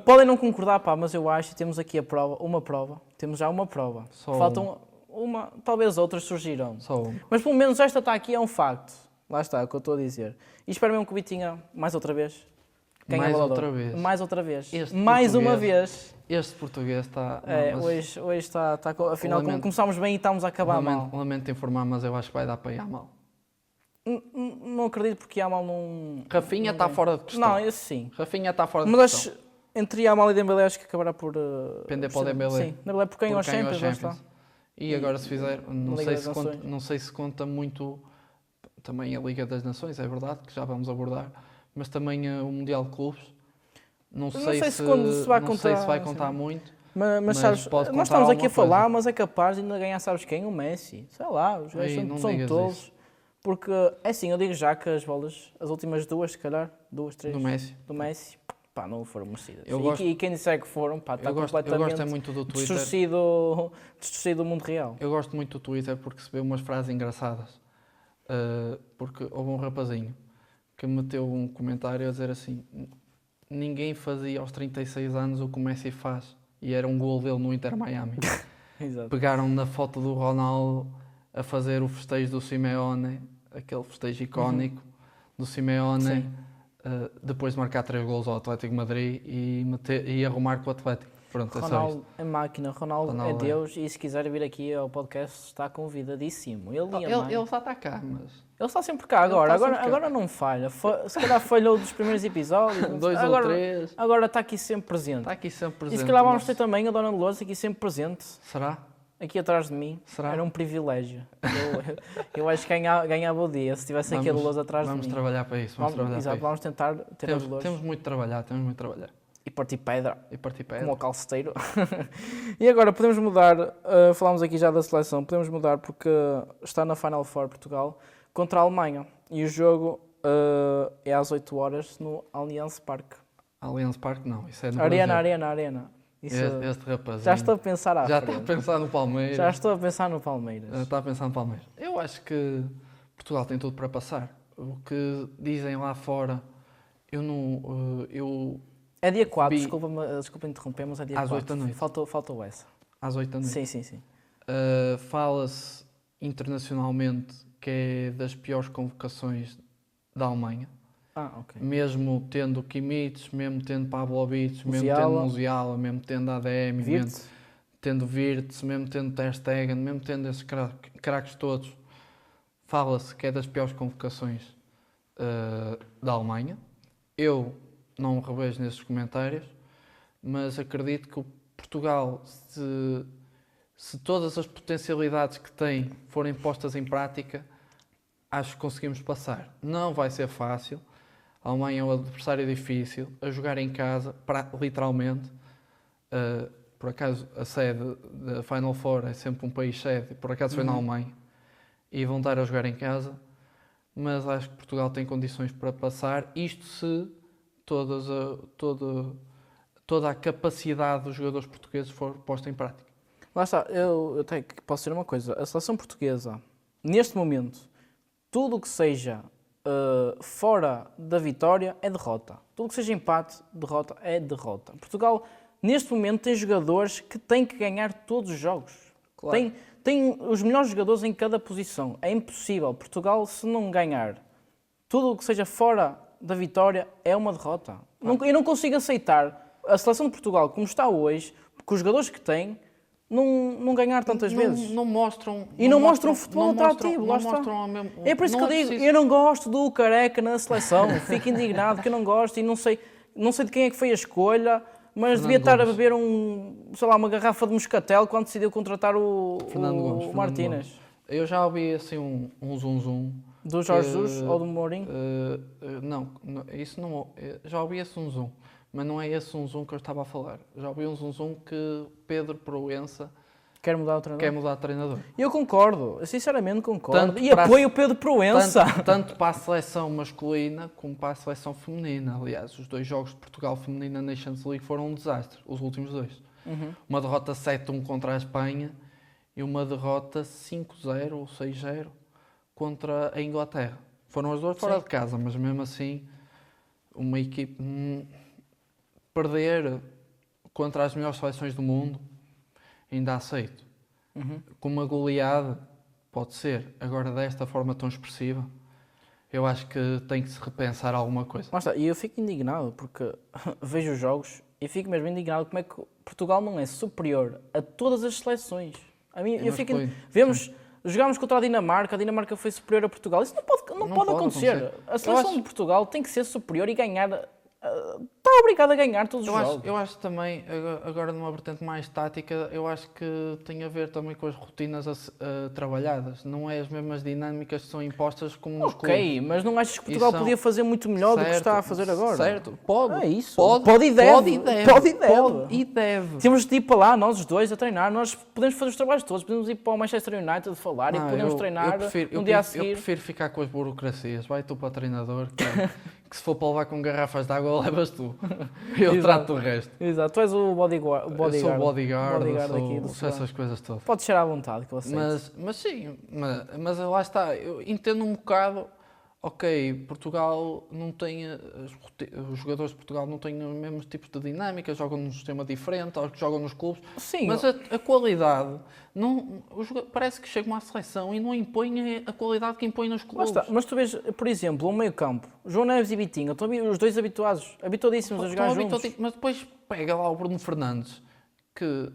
S1: Podem não concordar, mas eu acho que temos aqui uma prova. Temos já uma prova. Faltam uma, talvez outras surgirão.
S2: Só uma.
S1: Mas pelo menos esta está aqui, é um facto. Lá está, é o que eu estou a dizer. E espero mesmo que o Vitinha, mais outra vez,
S2: Mais outra vez.
S1: Mais uma vez.
S2: Este português está...
S1: Hoje está... Afinal, começámos bem e estamos a acabar mal.
S2: Lamento informar, mas eu acho que vai dar para ir a mal.
S1: Não acredito porque Yamal não...
S2: Rafinha está fora de questão.
S1: Não, esse sim.
S2: Rafinha está fora de questão.
S1: Mas entre Yamal e Dembélé acho que acabará por...
S2: Pender para o Dembélé.
S1: Sim, Dembélé por quem aos Champions.
S2: E agora se fizer... Não sei se conta muito também a Liga das Nações, é verdade, que já vamos abordar. Mas também o Mundial de Clubes. Não sei se vai contar muito.
S1: Mas sabes, nós estamos aqui a falar, mas é capaz de ainda ganhar, sabes quem? O Messi. Sei lá, os gajos são todos. Porque, é assim, eu digo já que as bolas, as últimas duas, se calhar, 2, 3, do Messi, não foram merecidas. E quem disser que foram, está completamente
S2: eu gosto muito do Twitter.
S1: distorcido o mundo real.
S2: Eu gosto muito do Twitter porque se vê umas frases engraçadas. Porque houve um rapazinho que meteu um comentário a dizer assim: ninguém fazia aos 36 anos o que o Messi faz. E era um gol dele no Inter Miami.
S1: Exato.
S2: Pegaram na foto do Ronaldo a fazer o festejo do Simeone, aquele festejo icónico do Simeone, depois de marcar 3 golos ao Atlético de Madrid e arrumar com o Atlético. Pronto,
S1: Ronaldo é máquina, Ronaldo é Deus, e se quiser vir aqui ao podcast está convidadíssimo.
S2: Ele já está cá, mas...
S1: Ele está sempre cá agora não falha. Se calhar falhou dos primeiros episódios.
S2: 2 ou 3.
S1: Agora está aqui sempre presente.
S2: Está aqui sempre presente.
S1: E se calhar vamos ter também a Dona Dolores aqui sempre presente.
S2: Será?
S1: Aqui atrás de mim.
S2: Será?
S1: Era um privilégio. Eu acho que ganhava o dia se tivesse aqui a Dolores atrás de mim.
S2: Vamos trabalhar para isso.
S1: Vamos tentar ter a Dolores.
S2: Temos muito de trabalhar.
S1: E partir pedra. Como o calceteiro. E agora podemos mudar, falámos aqui já da seleção, podemos mudar porque está na Final Four Portugal contra a Alemanha. E o jogo é às 8 horas no Allianz Parque.
S2: Allianz Parque não, isso é no
S1: Arena.
S2: Isso, este rapazinho.
S1: Já estou a pensar à frente.
S2: Já está a pensar no Palmeiras.
S1: Já estou a pensar no Palmeiras.
S2: Eu acho que Portugal tem tudo para passar. O que dizem lá fora, eu não...
S1: É dia 4, desculpa interromper, mas é dia 4.
S2: Às 8 da noite.
S1: Faltou essa.
S2: Às 8 da noite?
S1: Sim.
S2: Fala-se internacionalmente que é das piores convocações da Alemanha.
S1: Ok.
S2: Mesmo tendo Kimmich, mesmo tendo Pavlovic, mesmo tendo Musiala, mesmo tendo ADM, mesmo tendo Wirtz, mesmo tendo Ter Stegen, mesmo tendo esses craques todos, fala-se que é das piores convocações da Alemanha. Eu não me revejo nesses comentários, mas acredito que o Portugal, se todas as potencialidades que tem forem postas em prática, acho que conseguimos passar. Não vai ser fácil. A Alemanha é um adversário difícil, a jogar em casa, literalmente. Por acaso, a sede da Final Four é sempre um país sede, por acaso foi na Alemanha. e vão estar a jogar em casa, mas acho que Portugal tem condições para passar, isto se toda a capacidade dos jogadores portugueses for posta em prática.
S1: Lá está, eu até posso dizer uma coisa, a seleção portuguesa, neste momento, tudo o que seja fora da vitória é derrota. Tudo o que seja empate, derrota, é derrota. Portugal, neste momento, tem jogadores que têm que ganhar todos os jogos. Claro. Tem os melhores jogadores em cada posição. É impossível. Portugal, se não ganhar tudo o que seja fora da vitória, é uma derrota. Eu não consigo aceitar a seleção de Portugal, como está hoje, com os jogadores que tem, não ganhar tantas vezes.
S2: Não mostram.
S1: E não mostram futebol atrativo, lá está. É por isso que eu digo, eu não gosto do Careca na seleção. Fico indignado que eu não gosto e não sei de quem é que foi a escolha, mas devia estar a beber uma garrafa de moscatel quando decidiu contratar o Martínez.
S2: Eu já ouvi assim um zum.
S1: Do Jorge Jesus ou do Mourinho?
S2: Não, isso não. Já ouvi esse zum. Mas não é esse zum que eu estava a falar. Já ouvi um zum que Pedro Proença
S1: quer mudar o
S2: treinador.
S1: Eu concordo, eu sinceramente concordo. Apoio o Pedro Proença.
S2: Tanto para a seleção masculina como para a seleção feminina. Aliás, os 2 jogos de Portugal feminina na Nations League foram um desastre, os últimos 2.
S1: Uhum.
S2: Uma derrota 7-1 contra a Espanha e uma derrota 5-0 ou 6-0 contra a Inglaterra. Foram as 2 fora de casa, mas mesmo assim, uma equipe... perder contra as melhores seleções do mundo, ainda aceito.
S1: Uhum.
S2: Com uma goleada, pode ser. Agora, desta forma tão expressiva, eu acho que tem que se repensar alguma coisa.
S1: Mas e eu fico indignado, porque vejo os jogos e fico mesmo indignado como é que Portugal não é superior a todas as seleções. Jogámos contra a Dinamarca foi superior a Portugal. Isso não pode acontecer. A seleção de Portugal tem que ser superior e ganhar... Está obrigado a ganhar todos os jogos.
S2: Eu acho também, agora numa vertente mais tática, eu acho que tem a ver também com as rotinas trabalhadas. Não é as mesmas dinâmicas que são impostas como nos clubes.
S1: Ok, mas não achas que Portugal podia fazer muito melhor do que está a fazer agora?
S2: Certo, pode.
S1: É isso.
S2: Pode e deve.
S1: Temos de ir para lá, nós os dois, a treinar. Nós podemos fazer os trabalhos todos. Podemos ir para o Manchester United falar e podemos treinar um dia a seguir.
S2: Eu prefiro ficar com as burocracias. Vai tu para treinador, que se for para levar com garrafas de água, levas tu. Eu trato do resto.
S1: Exato, tu és o bodyguard.
S2: Eu sou o bodyguard
S1: aqui do
S2: essas coisas todas.
S1: Pode ser à vontade que eu aceito.
S2: Mas sim, mas lá está, eu entendo um bocado, ok, Portugal não tem, os jogadores de Portugal não têm os mesmos tipos de dinâmica, jogam num sistema diferente aos que jogam nos clubes,
S1: sim,
S2: mas a qualidade, parece que chegam à seleção e não impõem a qualidade que impõem nos clubes.
S1: Mas tu vês, por exemplo, o meio campo, João Neves e Vitinho, estão os dois habituadíssimos a jogar juntos.
S2: Mas depois pega lá o Bruno Fernandes, que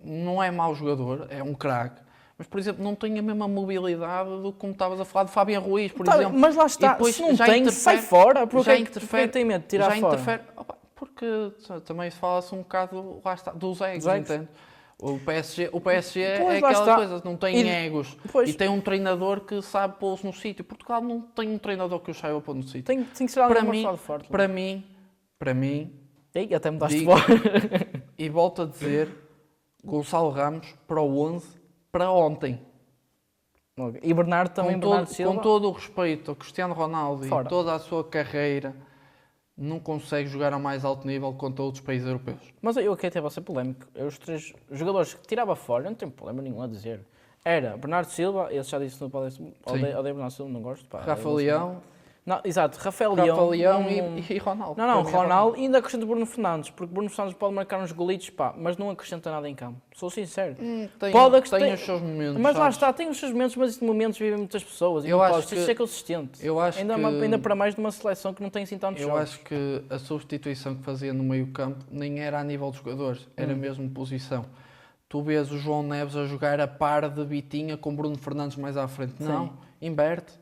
S2: não é mau jogador, é um craque, mas, por exemplo, não tem a mesma mobilidade do que como estavas a falar de Fabian Ruiz, por exemplo.
S1: Mas lá está, se não tem, sai fora.
S2: Já interfere,
S1: tem medo de tirar fora?
S2: Porque também se fala-se um bocado, lá está, dos egos, entende? O PSG é aquela coisa, não tem egos. E tem um treinador que sabe pô-los no sítio. Portugal não tem um treinador que os saiba pôr no sítio.
S1: Tem que ser algo mais forte.
S2: Para mim...
S1: Ei, até me daste fora.
S2: E volto a dizer, Gonçalo Ramos para o 11... para ontem.
S1: E Bernardo também, Bernardo Silva.
S2: Com todo o respeito ao Cristiano Ronaldo
S1: fora.
S2: E toda a sua carreira, não consegue jogar a mais alto nível contra outros países europeus.
S1: Mas eu aqui até vou ser polémico. Os 3 jogadores que tirava fora, eu não tenho problema nenhum a dizer. Era Bernardo Silva, esse já disse no Palestra, odeio Bernardo Silva, não gosto.
S2: Rafa Leão.
S1: Não, exato, Rafael Leão
S2: e Ronaldo.
S1: Não, Ronaldo e ainda acrescento Bruno Fernandes, porque Bruno Fernandes pode marcar uns golitos, mas não acrescenta nada em campo. Sou sincero.
S2: Tem os seus momentos.
S1: Mas lá está, tem os seus momentos, mas em momentos vivem muitas pessoas. E isso é consistente. Ainda para mais de uma seleção que não tem assim tantos jogos.
S2: Eu acho que a substituição que fazia no meio campo nem era a nível dos jogadores, era mesmo posição. Tu vês o João Neves a jogar a par de Vitinha com Bruno Fernandes mais à frente. Não, inverte.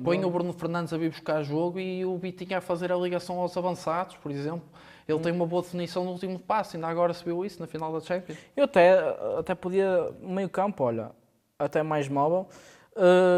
S2: Põe o Bruno Fernandes a vir buscar jogo e o Vitinho a fazer a ligação aos avançados, por exemplo. Ele tem uma boa definição no último passo, ainda agora se viu isso na final da Champions.
S1: Eu até podia, meio campo, olha, até mais móvel.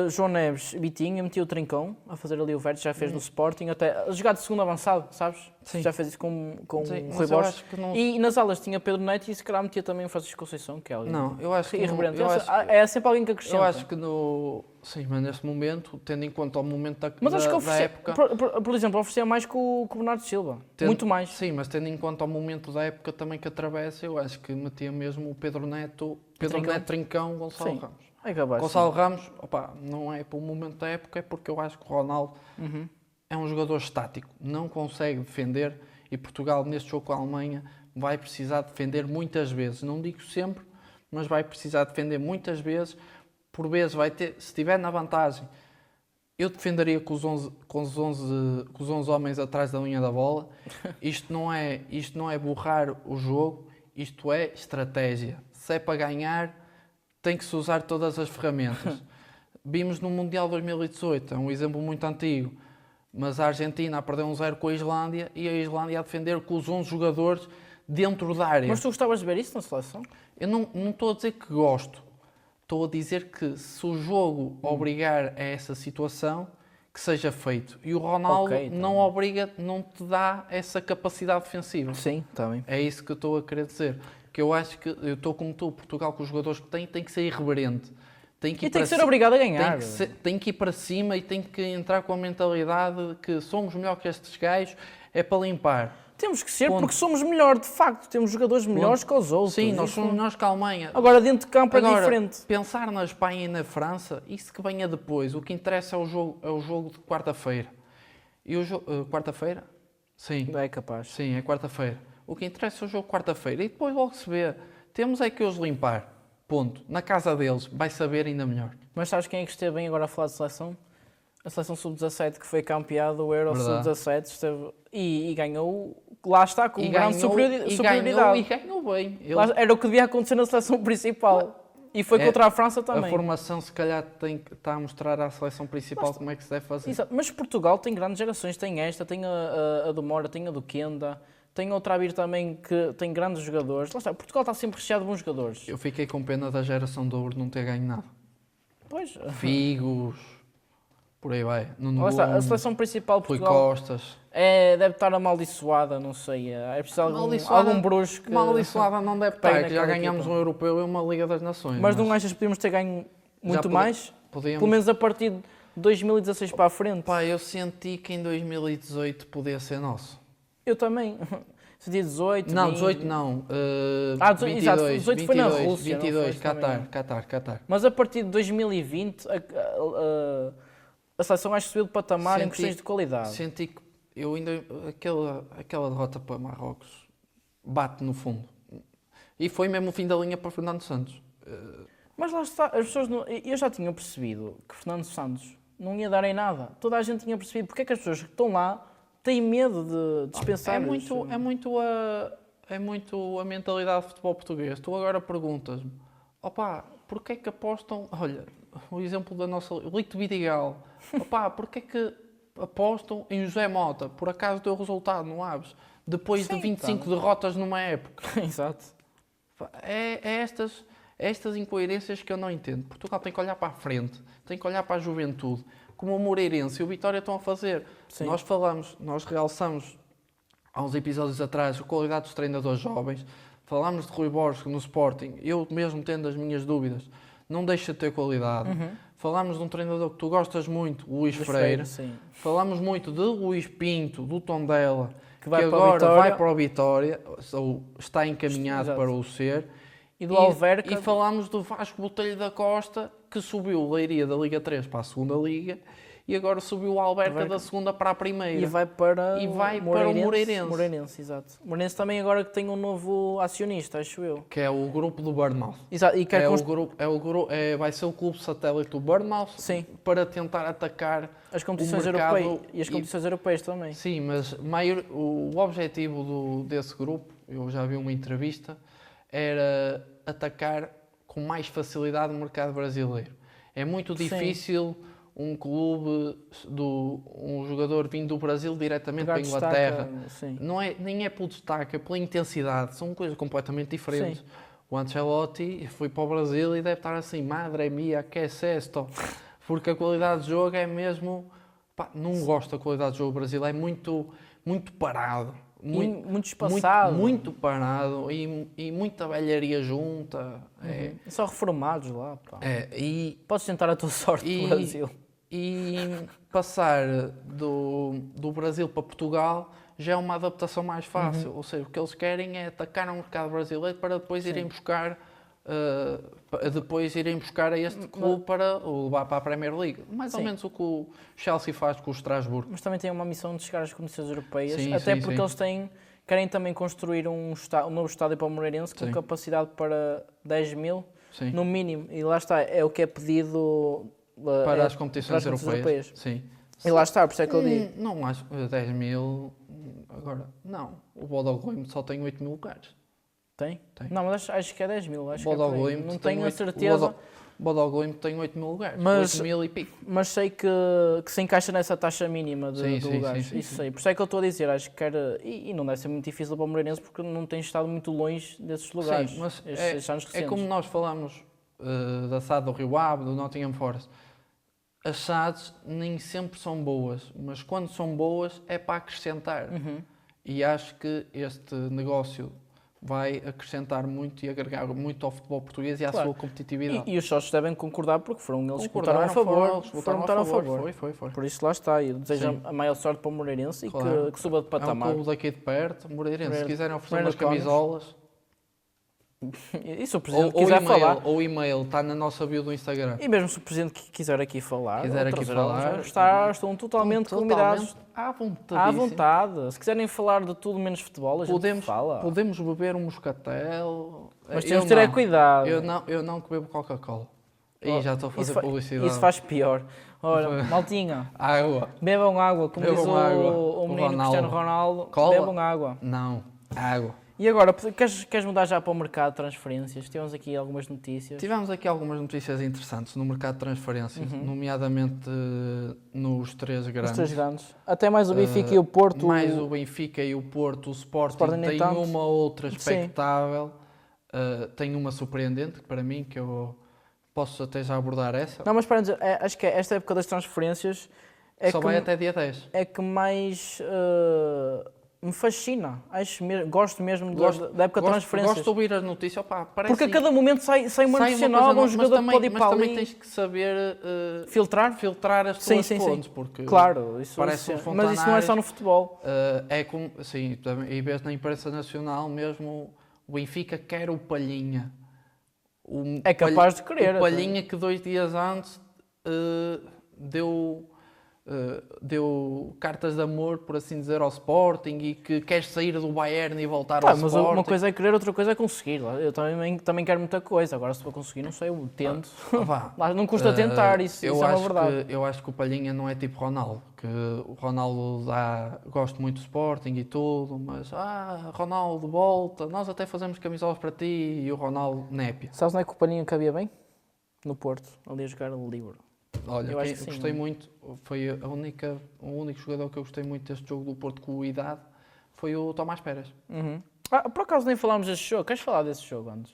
S1: João Neves, Vitinha, metia o Trincão a fazer ali o verde, já fez no Sporting, até a jogar de segundo avançado, sabes?
S2: Sim.
S1: Já fez isso com o Rui
S2: eu
S1: Borges.
S2: acho que não...
S1: E nas alas tinha Pedro Neto e se calhar metia também o Francisco Conceição, que é alguém
S2: Não, eu acho que
S1: irreverente.
S2: não, eu acho
S1: É sempre alguém que acrescenta.
S2: Eu acho que no... Sim, mas neste momento, tendo em conta o momento
S1: mas acho que
S2: da época...
S1: Por exemplo, oferecia mais que o Bernardo Silva. Muito mais.
S2: Sim, mas tendo em conta o momento da época também que atravessa, eu acho que metia mesmo o Pedro Neto, Trincão, Gonçalo Ramos.
S1: É capaz,
S2: Gonçalo Ramos, opa, não é para o momento da época, é porque eu acho que o Ronaldo é um jogador estático, não consegue defender e Portugal neste jogo com a Alemanha vai precisar defender muitas vezes, não digo sempre, mas vai precisar defender muitas vezes, por vezes vai ter, se estiver na vantagem, eu defenderia com os 11 homens atrás da linha da bola, isto não é burrar o jogo, isto é estratégia, se é para ganhar, tem que se usar todas as ferramentas. Vimos no Mundial 2018, é um exemplo muito antigo, mas a Argentina a perder 1-0 com a Islândia e a Islândia a defender com os 11 jogadores dentro da área.
S1: Mas tu gostavas de ver isso na seleção?
S2: Eu não estou a dizer que gosto, estou a dizer que se o jogo obrigar a essa situação, que seja feito. E o Ronaldo não obriga, não te dá essa capacidade defensiva.
S1: Sim, está bem.
S2: É isso que eu estou a querer dizer. Que eu acho que eu estou como tu, Portugal com os jogadores que tem que ser irreverente. Tem que
S1: ser obrigado a ganhar.
S2: Tem que ir para cima e tem que entrar com a mentalidade de que somos melhor que estes gajos, é para limpar.
S1: Temos que ser, porque somos melhor, de facto. Temos jogadores melhores que os outros.
S2: Sim, nós somos melhores que a Alemanha.
S1: Agora, dentro de campo é diferente.
S2: Pensar na Espanha e na França, isso que venha depois. O que interessa é o jogo de quarta-feira. E o jogo... quarta-feira? Sim.
S1: É capaz.
S2: Sim, é quarta-feira. O que interessa é o jogo quarta-feira. E depois logo se vê. Temos é que os limpar. Ponto. Na casa deles. Vai saber ainda melhor.
S1: Mas sabes quem é que esteve bem agora a falar de seleção? A seleção sub-17 que foi campeã do Euro sub-17 esteve... e ganhou... Lá está, com grande superioridade.
S2: E ganhou bem.
S1: Era o que devia acontecer na seleção principal. E foi contra a França também.
S2: A formação, se calhar, está a mostrar à seleção principal como é que se deve fazer.
S1: Exato. Mas Portugal tem grandes gerações. Tem esta, tem a do Mora, tem a do Kenda. Tem outra a vir também que tem grandes jogadores. Lá está, Portugal está sempre recheado de bons jogadores.
S2: Eu fiquei com pena da geração de ouro não ter ganho nada.
S1: Pois.
S2: Figos, por aí vai.
S1: Lá está, a seleção principal de Portugal
S2: Costas.
S1: Deve estar amaldiçoada, não sei. É preciso algum bruxo que...
S2: Maldiçoada não deve estar, que já ganhamos um europeu e uma Liga das Nações.
S1: Mas não achas que podíamos ter ganho muito mais?
S2: Podíamos.
S1: Pelo menos a partir de 2016 para a frente.
S2: Pá, eu senti que em 2018 podia ser nosso.
S1: Eu também. Senti 18.
S2: Não,
S1: 20...
S2: 18 não.
S1: 22, exato, 18 foi na Rússia.
S2: 22, Qatar.
S1: Mas a partir de 2020 a seleção acho que subiu de patamar em questões de qualidade.
S2: Senti que eu ainda. Aquela derrota para Marrocos bate no fundo. E foi mesmo o fim da linha para Fernando Santos.
S1: Mas lá está, as pessoas não, eu já tinha percebido que Fernando Santos não ia dar em nada. Toda a gente tinha percebido porque é que as pessoas que estão lá têm medo de dispensar.
S2: É muito a mentalidade de futebol português. Tu agora perguntas-me, porquê é que apostam, olha, o exemplo da nossa Lito Vidigal, porquê é que apostam em José Mota? Por acaso deu resultado no Aves? Depois de 25 derrotas numa época.
S1: Exato.
S2: É estas incoerências que eu não entendo. Portugal tem que olhar para a frente, tem que olhar para a juventude, como o Moreirense e o Vitória estão a fazer. Sim. Nós realçamos há uns episódios atrás a qualidade dos treinadores jovens, falámos de Rui Borges no Sporting, eu mesmo tendo as minhas dúvidas, não deixa de ter qualidade. Falámos de um treinador que tu gostas muito, Luís Freire. Falámos muito de Luís Pinto, do Tondela, que agora vai para o Vitória, ou está encaminhado para o ser.
S1: E do Alverca.
S2: E falámos do Vasco Botelho da Costa, que subiu o Leiria da Liga 3 para a segunda Liga e agora subiu o Alverca da segunda para a primeira.
S1: E vai para
S2: o Moreirense.
S1: Moreirense, exato. Moreirense também agora que tem um novo acionista, acho eu.
S2: Que é o grupo do Bournemouth.
S1: Exato. E
S2: vai ser o clube satélite do Bournemouth.
S1: Sim.
S2: Para tentar atacar
S1: as competições europeias. E as competições europeias também.
S2: Sim, mas o objetivo desse grupo, eu já vi uma entrevista, era atacar com mais facilidade o mercado brasileiro. É muito difícil um clube, um jogador vindo do Brasil diretamente para a Inglaterra. Nem é pelo destaque, é pela intensidade. São coisas completamente diferentes. Sim. O Ancelotti foi para o Brasil e deve estar assim, madre mia, que é esto? Porque a qualidade de jogo é mesmo... Pá, não gosto da qualidade de jogo do Brasil, é muito parado.
S1: Muito espaçado.
S2: Muito parado e muita velharia junta.
S1: Só reformados lá. Pá. Podes tentar a tua sorte no Brasil.
S2: E passar do Brasil para Portugal já é uma adaptação mais fácil. Ou seja, o que eles querem é atacar no mercado brasileiro para depois irem buscar a este clube para o levar para a Premier League. Mais ou menos o que o Chelsea faz com o Strasbourg.
S1: Mas também tem uma missão de chegar às competições europeias, porque eles querem também construir um novo estádio para o Moreirense com capacidade para 10 mil, no mínimo. E lá está, é o que é pedido
S2: para as competições europeias. Sim.
S1: E lá está, por isso é que eu digo.
S2: Não acho 10 mil, agora, não. O Bodø/Glimt só tem 8 mil lugares.
S1: Tem? Não, mas acho que é 10 mil.
S2: Não tenho a certeza. O Bodø/Glimt tem 8 mil lugares, 8 mil e pico.
S1: Mas sei que se encaixa nessa taxa mínima de lugares.
S2: Sim.
S1: Sei. Por isso é que eu estou a dizer, acho que e não deve ser muito difícil para o Moreirense porque não tem estado muito longe desses lugares.
S2: Sim, mas é como nós falamos da SAD do Rio Ave, do Nottingham Forest. As SADs nem sempre são boas, mas quando são boas é para acrescentar. E acho que este negócio vai acrescentar muito e agregar muito ao futebol português e à sua competitividade.
S1: E os sócios devem concordar porque foram eles que votaram a favor.
S2: Foi.
S1: Por isso lá está. E desejo a maior sorte para o Moreirense e que suba de patamar.
S2: É um clube daqui de perto, Moreirense. Se quiserem oferecer umas camisolas...
S1: E se o Presidente quiser falar...
S2: Ou e-mail, está na nossa bio do Instagram.
S1: E mesmo se o Presidente quiser aqui falar... Estão totalmente convidados. À vontade. Se quiserem falar de tudo menos futebol, a gente fala.
S2: Podemos beber um moscatel...
S1: Mas temos de ter cuidado.
S2: Eu não bebo Coca-Cola. E já estou a fazer publicidade.
S1: Isso faz pior. Ora, maltinha,
S2: água.
S1: Bebam água, como diz o menino Cristiano Ronaldo.
S2: Cola?
S1: Bebam água.
S2: Não, água.
S1: E agora, queres mudar já para o mercado de transferências? Tivemos aqui algumas notícias.
S2: Tivemos aqui algumas notícias interessantes no mercado de transferências, nomeadamente nos três grandes.
S1: Os três grandes. Até mais o Benfica e o Porto.
S2: Mais o Benfica e o Porto. O Sporting tem uma outra expectável. Tem uma surpreendente para mim, que eu posso até já abordar essa.
S1: Não, mas para dizer, acho que esta época das transferências...
S2: Só vai até dia 10.
S1: É que mais... me fascina, gosto mesmo da época de transferências.
S2: Gosto de ouvir as notícias,
S1: porque a cada momento sai uma notícia nova, um jogador que pode ir para ali.
S2: Mas também tens que saber filtrar as tuas fontes, porque
S1: claro,
S2: mas isso
S1: não é só no futebol.
S2: É como, sim, e vês na imprensa nacional mesmo, o Benfica quer o Palhinha.
S1: É capaz de querer.
S2: O Palhinha que 2 dias antes deu cartas de amor, por assim dizer, ao Sporting e que quer sair do Bayern e voltar ao
S1: mas
S2: Sporting.
S1: Uma coisa é querer, outra coisa é conseguir. Eu também quero muita coisa. Agora, se vou conseguir, não sei, eu tento. Não custa tentar, isso é uma verdade.
S2: Eu acho que o Palhinha não é tipo Ronaldo, que o Ronaldo gosto muito do Sporting e tudo, mas Ronaldo volta, nós até fazemos camisolas para ti, e o Ronaldo népia.
S1: Sabes onde é que o Palhinha cabia bem? No Porto, ali a jogar livre.
S2: Olha, eu gostei muito, foi o único jogador que eu gostei muito deste jogo do Porto com idade, foi o Tomás Pérez.
S1: Por acaso nem falámos desse jogo, queres falar desse jogo antes?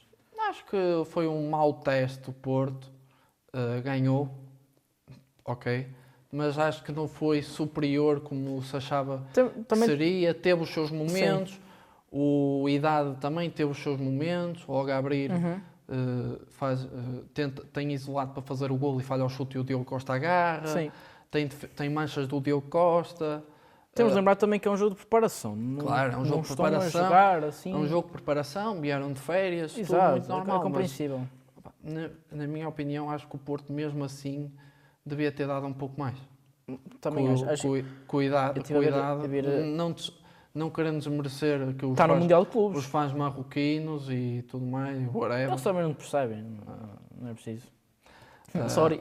S2: Acho que foi um mau teste do Porto, ganhou, ok, mas acho que não foi superior como se achava que seria, teve os seus momentos, o Idade também teve os seus momentos, logo a abrir... tem isolado para fazer o golo e falha o chute e o Diogo Costa agarra. Tem manchas do Diogo Costa.
S1: Temos de lembrar também que é um jogo de preparação.
S2: Claro, é um jogo de preparação.
S1: Assim.
S2: É um jogo de preparação, vieram de férias,
S1: exato,
S2: tudo muito normal.
S1: É compreensível.
S2: Mas, na minha opinião, acho que o Porto, mesmo assim, devia ter dado um pouco mais.
S1: Também acho.
S2: Cuidado. Não querendo desmerecer que
S1: está no Mundial de Clubes.
S2: Os fãs marroquinos e tudo mais, whatever.
S1: Eles também não percebem, não é preciso. Sorry.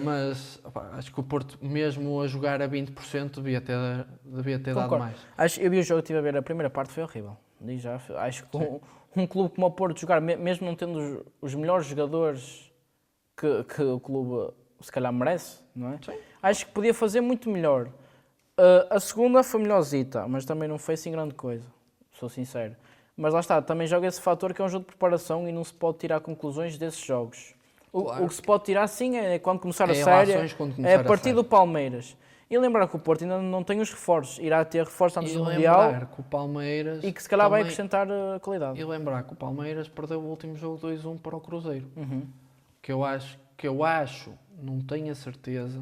S2: Mas acho que o Porto, mesmo a jogar a 20%, devia ter dado mais.
S1: Eu vi o jogo, estive a ver, a primeira parte foi horrível. Acho que um clube como o Porto jogar, mesmo não tendo os melhores jogadores que o clube se calhar merece, não é?
S2: Sim.
S1: Acho que podia fazer muito melhor. A segunda foi melhorzita, mas também não foi assim grande coisa, sou sincero. Mas lá está, também joga esse fator que é um jogo de preparação e não se pode tirar conclusões desses jogos. O que se pode tirar sim é quando começar a série, é a partir do Palmeiras. E lembrar que o Porto ainda não tem os reforços, irá ter reforços antes do Mundial.
S2: E lembrar que o Palmeiras...
S1: E que se calhar vai acrescentar qualidade.
S2: E lembrar que o Palmeiras perdeu o último jogo 2-1 para o Cruzeiro. Que eu acho, não tenho a certeza,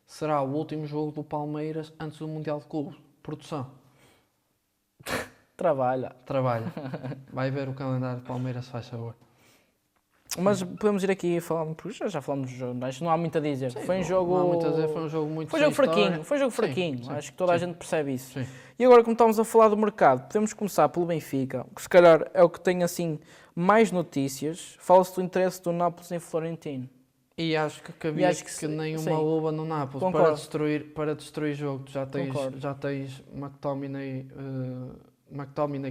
S2: será o último jogo do Palmeiras antes do Mundial de Clubes. Produção.
S1: Trabalha.
S2: Vai ver o calendário do Palmeiras, faz favor.
S1: Mas podemos ir aqui falando, porque já falamos dos jornais, não há muito a dizer.
S2: Sim,
S1: foi um jogo.
S2: Não há muito a dizer, foi um jogo muito
S1: fraquinho. Foi um jogo fraquinho. Sim, acho que toda a gente percebe isso. Sim. E agora, como estamos a falar do mercado, podemos começar pelo Benfica, que se calhar é o que tem assim mais notícias. Fala-se do interesse do Nápoles em Florentino.
S2: E acho que cabia que nem uma luva no Nápoles para destruir jogo. Já tens McTominay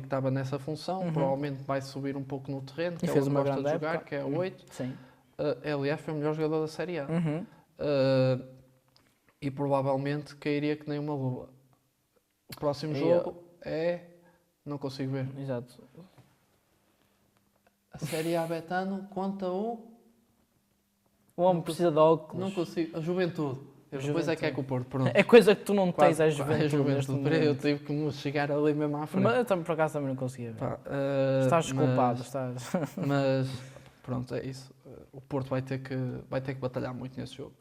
S2: que estava nessa função, provavelmente vai subir um pouco no terreno, que
S1: fez
S2: ele
S1: uma
S2: gosta
S1: grande
S2: de jogar,
S1: época.
S2: que é o 8.
S1: Sim.
S2: Aliás, foi o melhor jogador da Série A. E provavelmente cairia que nem uma luva. O próximo jogo é... Não consigo ver.
S1: Exato.
S2: A Série A Betano conta o...
S1: O homem precisa de óculos.
S2: Não consigo. A Juventude. Depois é que é com o Porto, pronto.
S1: É coisa que tu não tens, é Juventude.
S2: Eu tive que me chegar ali mesmo à frente.
S1: Mas eu também, por acaso, também não conseguia ver. Estás desculpado, estás.
S2: Mas, pronto, é isso. O Porto vai ter que batalhar muito nesse jogo.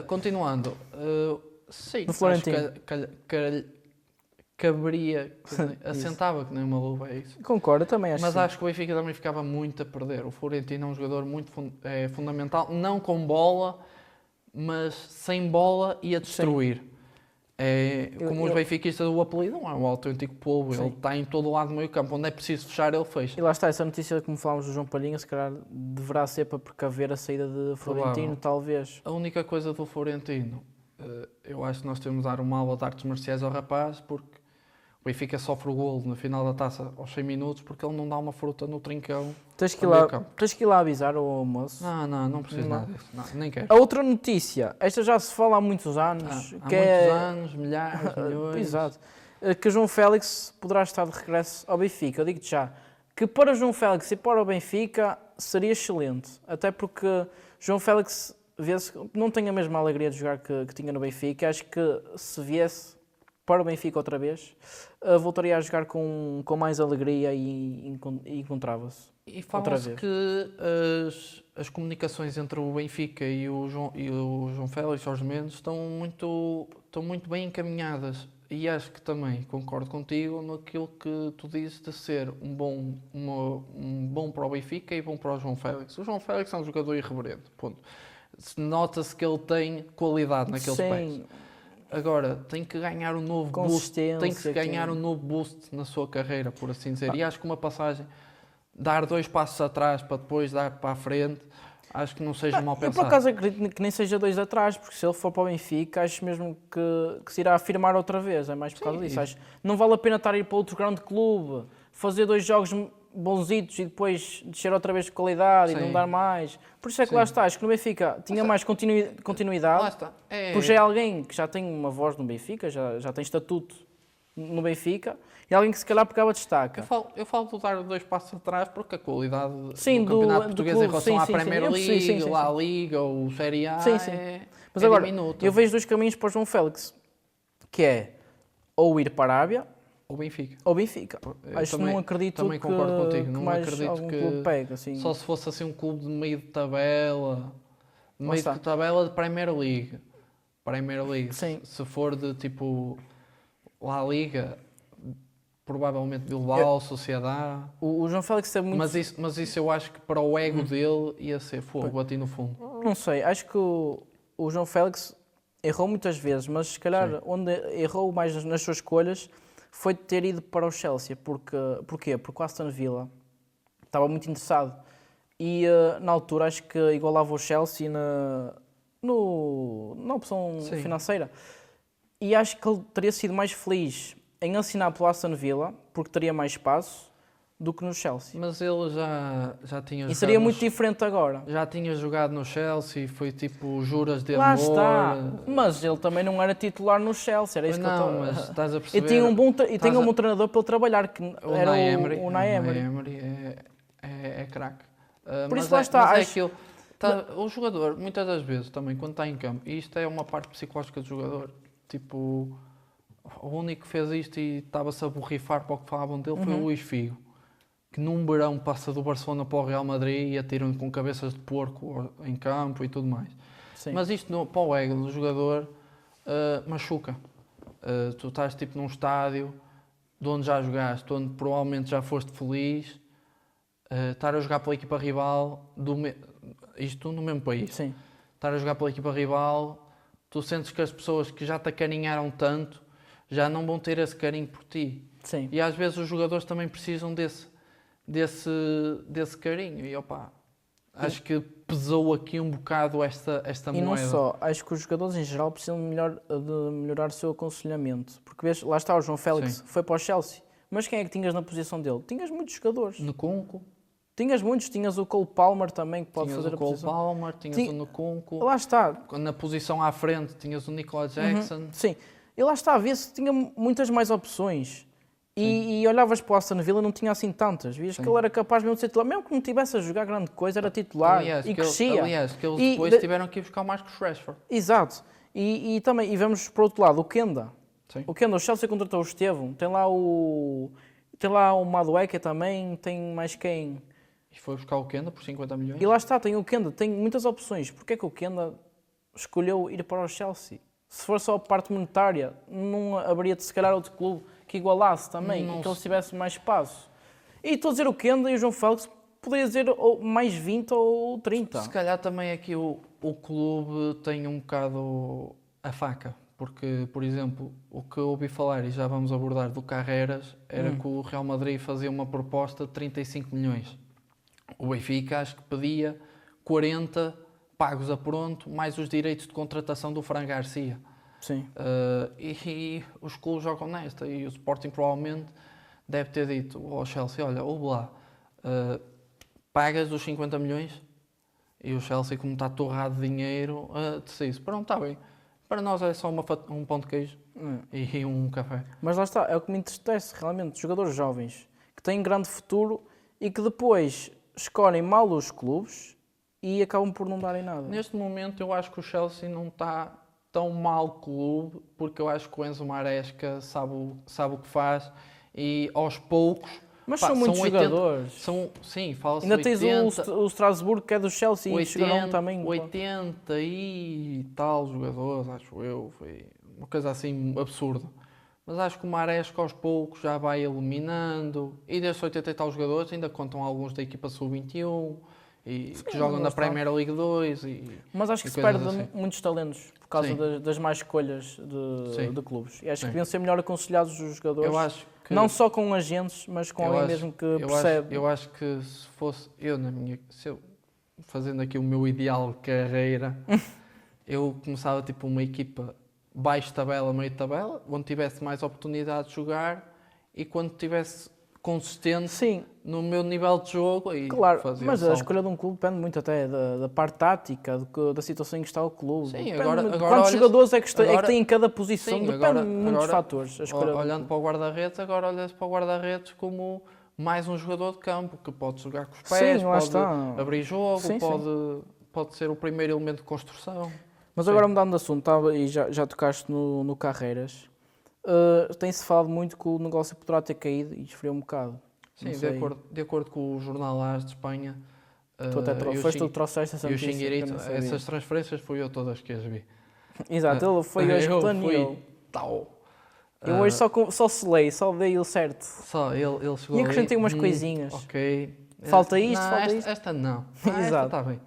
S2: Continuando. Sim,
S1: no Florentino.
S2: Caberia, assentava que nem uma luva, é isso.
S1: Concordo, também acho.
S2: Mas acho que o Benfica também ficava muito a perder. O Florentino é um jogador muito fundamental, não com bola, mas sem bola e a destruir. Como os benfiquistas o apelidam, é um autêntico polvo. Ele está em todo o lado do meio campo. Onde é preciso fechar, ele fecha.
S1: E lá está, essa notícia, como falámos do João Palhinha, se calhar deverá ser para precaver a saída de Florentino, talvez.
S2: A única coisa do Florentino, eu acho que nós temos de dar uma aula de artes marciais ao rapaz, porque o Benfica sofre o golo na final da taça aos 100 minutos porque ele não dá uma fruta no trincão.
S1: Tens que ir lá avisar o moço.
S2: Não preciso nada disso. Nem quero.
S1: A outra notícia, esta já se fala há muitos anos.
S2: Anos, milhares, milhões.
S1: Exato. Que João Félix poderá estar de regresso ao Benfica. Eu digo-te já que para João Félix e para o Benfica seria excelente. Até porque João Félix não tem a mesma alegria de jogar que tinha no Benfica. Acho que se viesse para o Benfica outra vez, voltaria a jogar com mais alegria e encontrava-se.
S2: E fala-se que as comunicações entre o Benfica e o João Félix, Jorge Mendes, estão muito bem encaminhadas. E acho que também concordo contigo naquilo que tu dizes de ser um bom para o Benfica e bom para o João Félix. O João Félix é um jogador irreverente, ponto. Nota-se que ele tem qualidade naqueles pés. Agora, tem que ganhar um novo boost, um novo boost na sua carreira, por assim dizer. E acho que uma passagem, dar 2 passos atrás para depois dar para a frente, acho que não seja mal pensado.
S1: Eu, por acaso, acredito que nem seja 2 atrás, porque se ele for para o Benfica, acho mesmo que se irá afirmar outra vez. É mais por causa disso. Acho, não vale a pena estar a ir para outro grande clube, fazer 2 jogos bonzitos e depois descer outra vez de qualidade e não dar mais. Por isso é que lá está, acho que no Benfica tinha mais continuidade,
S2: lá está.
S1: Porque já é alguém que já tem uma voz no Benfica, já tem estatuto no Benfica, e alguém que se calhar pegava destaque.
S2: Eu falo de dar 2 passos atrás porque a qualidade do campeonato português em relação à Premier League, La Liga ou Série A
S1: Mas agora,
S2: diminuta.
S1: Eu vejo 2 caminhos para o João Félix, que é ou ir para a Arábia,
S2: ou Benfica.
S1: Acho que não acredito
S2: também concordo contigo. Não
S1: mais
S2: acredito
S1: algum clube pega, assim.
S2: Só se fosse assim um clube de meio de tabela, de Premier League.
S1: Sim.
S2: Se for de tipo La Liga, provavelmente Bilbao, Sociedade.
S1: O João Félix é muito...
S2: Mas isso eu acho que para o ego dele ia ser fogo, bati no fundo.
S1: Não sei, acho que o João Félix errou muitas vezes, mas se calhar onde errou mais nas suas escolhas foi ter ido para o Chelsea. Porquê? Porque o Aston Villa estava muito interessado e na altura acho que igualava o Chelsea na opção financeira. E acho que ele teria sido mais feliz em assinar pelo Aston Villa, porque teria mais espaço, do que no Chelsea.
S2: Mas ele já tinha jogado...
S1: E seria muito diferente agora.
S2: Já tinha jogado no Chelsea, foi tipo juras de amor...
S1: Lá está, mas ele também não era titular no Chelsea, era isso que eu
S2: estava... Não, mas estás a perceber...
S1: E tinha um bom treinador para ele trabalhar, que era o Unai Emery.
S2: O Unai Emery é craque.
S1: Por isso lá está.
S2: Mas é aquilo... O jogador, muitas das vezes também, quando está em campo, e isto é uma parte psicológica do jogador, tipo, o único que fez isto e estava-se a borrifar para o que falavam dele foi o Luís Figo, que num verão passa do Barcelona para o Real Madrid e atiram com cabeças de porco em campo e tudo mais. Sim. Mas isto para o ego do jogador machuca. Tu estás tipo num estádio de onde já jogaste, onde provavelmente já foste feliz, estar a jogar pela equipa rival, isto no mesmo país.
S1: Sim.
S2: Estar a jogar pela equipa rival, tu sentes que as pessoas que já te acarinharam tanto já não vão ter esse carinho por ti.
S1: Sim.
S2: E às vezes os jogadores também precisam desse carinho. E opa, acho que pesou aqui um bocado esta moeda.
S1: E não só, acho que os jogadores em geral precisam de melhorar o seu aconselhamento. Porque vês, lá está o João Félix, foi para o Chelsea. Mas quem é que tinhas na posição dele? Tinhas muitos jogadores.
S2: Nkunku.
S1: Tinhas muitos, tinhas o Cole Palmer também, que pode fazer a posição.
S2: Tinhas o Cole Palmer, tinhas o Nkunku.
S1: Lá está.
S2: Na posição à frente tinhas o Nicolas Jackson.
S1: Sim, e lá está, vê-se que tinha muitas mais opções. E olhavas para o Aston Villa, não tinha assim tantas. Vias que ele era capaz mesmo de ser titular. Mesmo que não estivesse a jogar grande coisa, era titular. E crescia.
S2: Aliás, que eles depois tiveram que ir buscar mais que o Rashford.
S1: Exato. E também, e vemos por outro lado, o Kenda.
S2: Sim.
S1: O Kenda, o Chelsea contratou o Estevão. Tem lá o Madueke também. Tem mais quem?
S2: E foi buscar o Kenda por 50 milhões.
S1: E lá está, tem o Kenda. Tem muitas opções. Porquê é que o Kenda escolheu ir para o Chelsea? Se for só a parte monetária, não haveria de se calhar outro clube que igualasse também, e que eles tivessem mais espaço. E estou a dizer o Kenda e o João Félix, poderia dizer mais 20 ou 30.
S2: Se calhar também aqui o clube tem um bocado a faca, porque, por exemplo, o que eu ouvi falar, e já vamos abordar, do Carreras, era que o Real Madrid fazia uma proposta de 35 milhões. O Benfica acho que pedia 40 pagos a pronto, mais os direitos de contratação do Fran Garcia.
S1: Sim.
S2: E os clubes jogam nesta, e o Sporting provavelmente deve ter dito ao Chelsea, olha, ouve lá, pagas os 50 milhões, e o Chelsea, como está torrado de dinheiro, decide, pronto, está bem, para nós é só um pão de queijo e um café.
S1: Mas lá está, é o que me entristece realmente, jogadores jovens, que têm grande futuro e que depois escolhem mal os clubes e acabam por não darem nada.
S2: Neste momento eu acho que o Chelsea não está tão mal clube, porque eu acho que o Enzo Maresca sabe o que faz e aos poucos...
S1: Mas são muitos jogadores.
S2: Sim, fala-se
S1: ainda 80, tens o Strasbourg, que é do Chelsea,
S2: 80,
S1: e chegaram também...
S2: 80 e tal jogadores, acho eu, foi uma coisa assim absurda. Mas acho que o Maresca aos poucos já vai eliminando, e desses 80 e tal jogadores ainda contam alguns da equipa sub-21, e sim, que jogam na Premier League 2.
S1: Mas acho que se perde assim. Muitos talentos por causa das más escolhas de clubes. E acho que deviam ser melhor aconselhados os jogadores, eu acho que, não só com agentes, mas com alguém mesmo que percebe.
S2: Eu acho que se fosse eu fazendo aqui o meu ideal de carreira, eu começava tipo uma equipa baixo tabela, meio tabela, onde tivesse mais oportunidade de jogar e quando tivesse consistente, sim, no meu nível de jogo. E
S1: claro, mas a escolha de um clube depende muito até da parte tática, da situação em que está o clube.
S2: Sim, agora
S1: quantos jogadores é que têm em cada posição, sim, depende de muitos fatores.
S2: Olhando para o guarda-redes, agora olhas para o guarda-redes como mais um jogador de campo, que pode jogar com os pés, sim, pode abrir jogo, sim, pode ser o primeiro elemento de construção.
S1: Mas agora mudando de assunto, e já tocaste no Carreiras, tem-se falado muito que o negócio poderá ter caído e esfriou um bocado.
S2: Sim, de acordo com o jornal AS de Espanha.
S1: Tu até foste tu que trouxeste essa notícia.
S2: E o Xinguirito, essas transferências fui eu todas que as vi.
S1: Exato, ele foi hoje que planeou. Eu hoje só selei, só dei o certo.
S2: Só, ele chegou
S1: e acrescentei umas coisinhas.
S2: Ok.
S1: Falta isto,
S2: não,
S1: falta isto.
S2: Esta não.
S1: Exato.
S2: Esta está bem.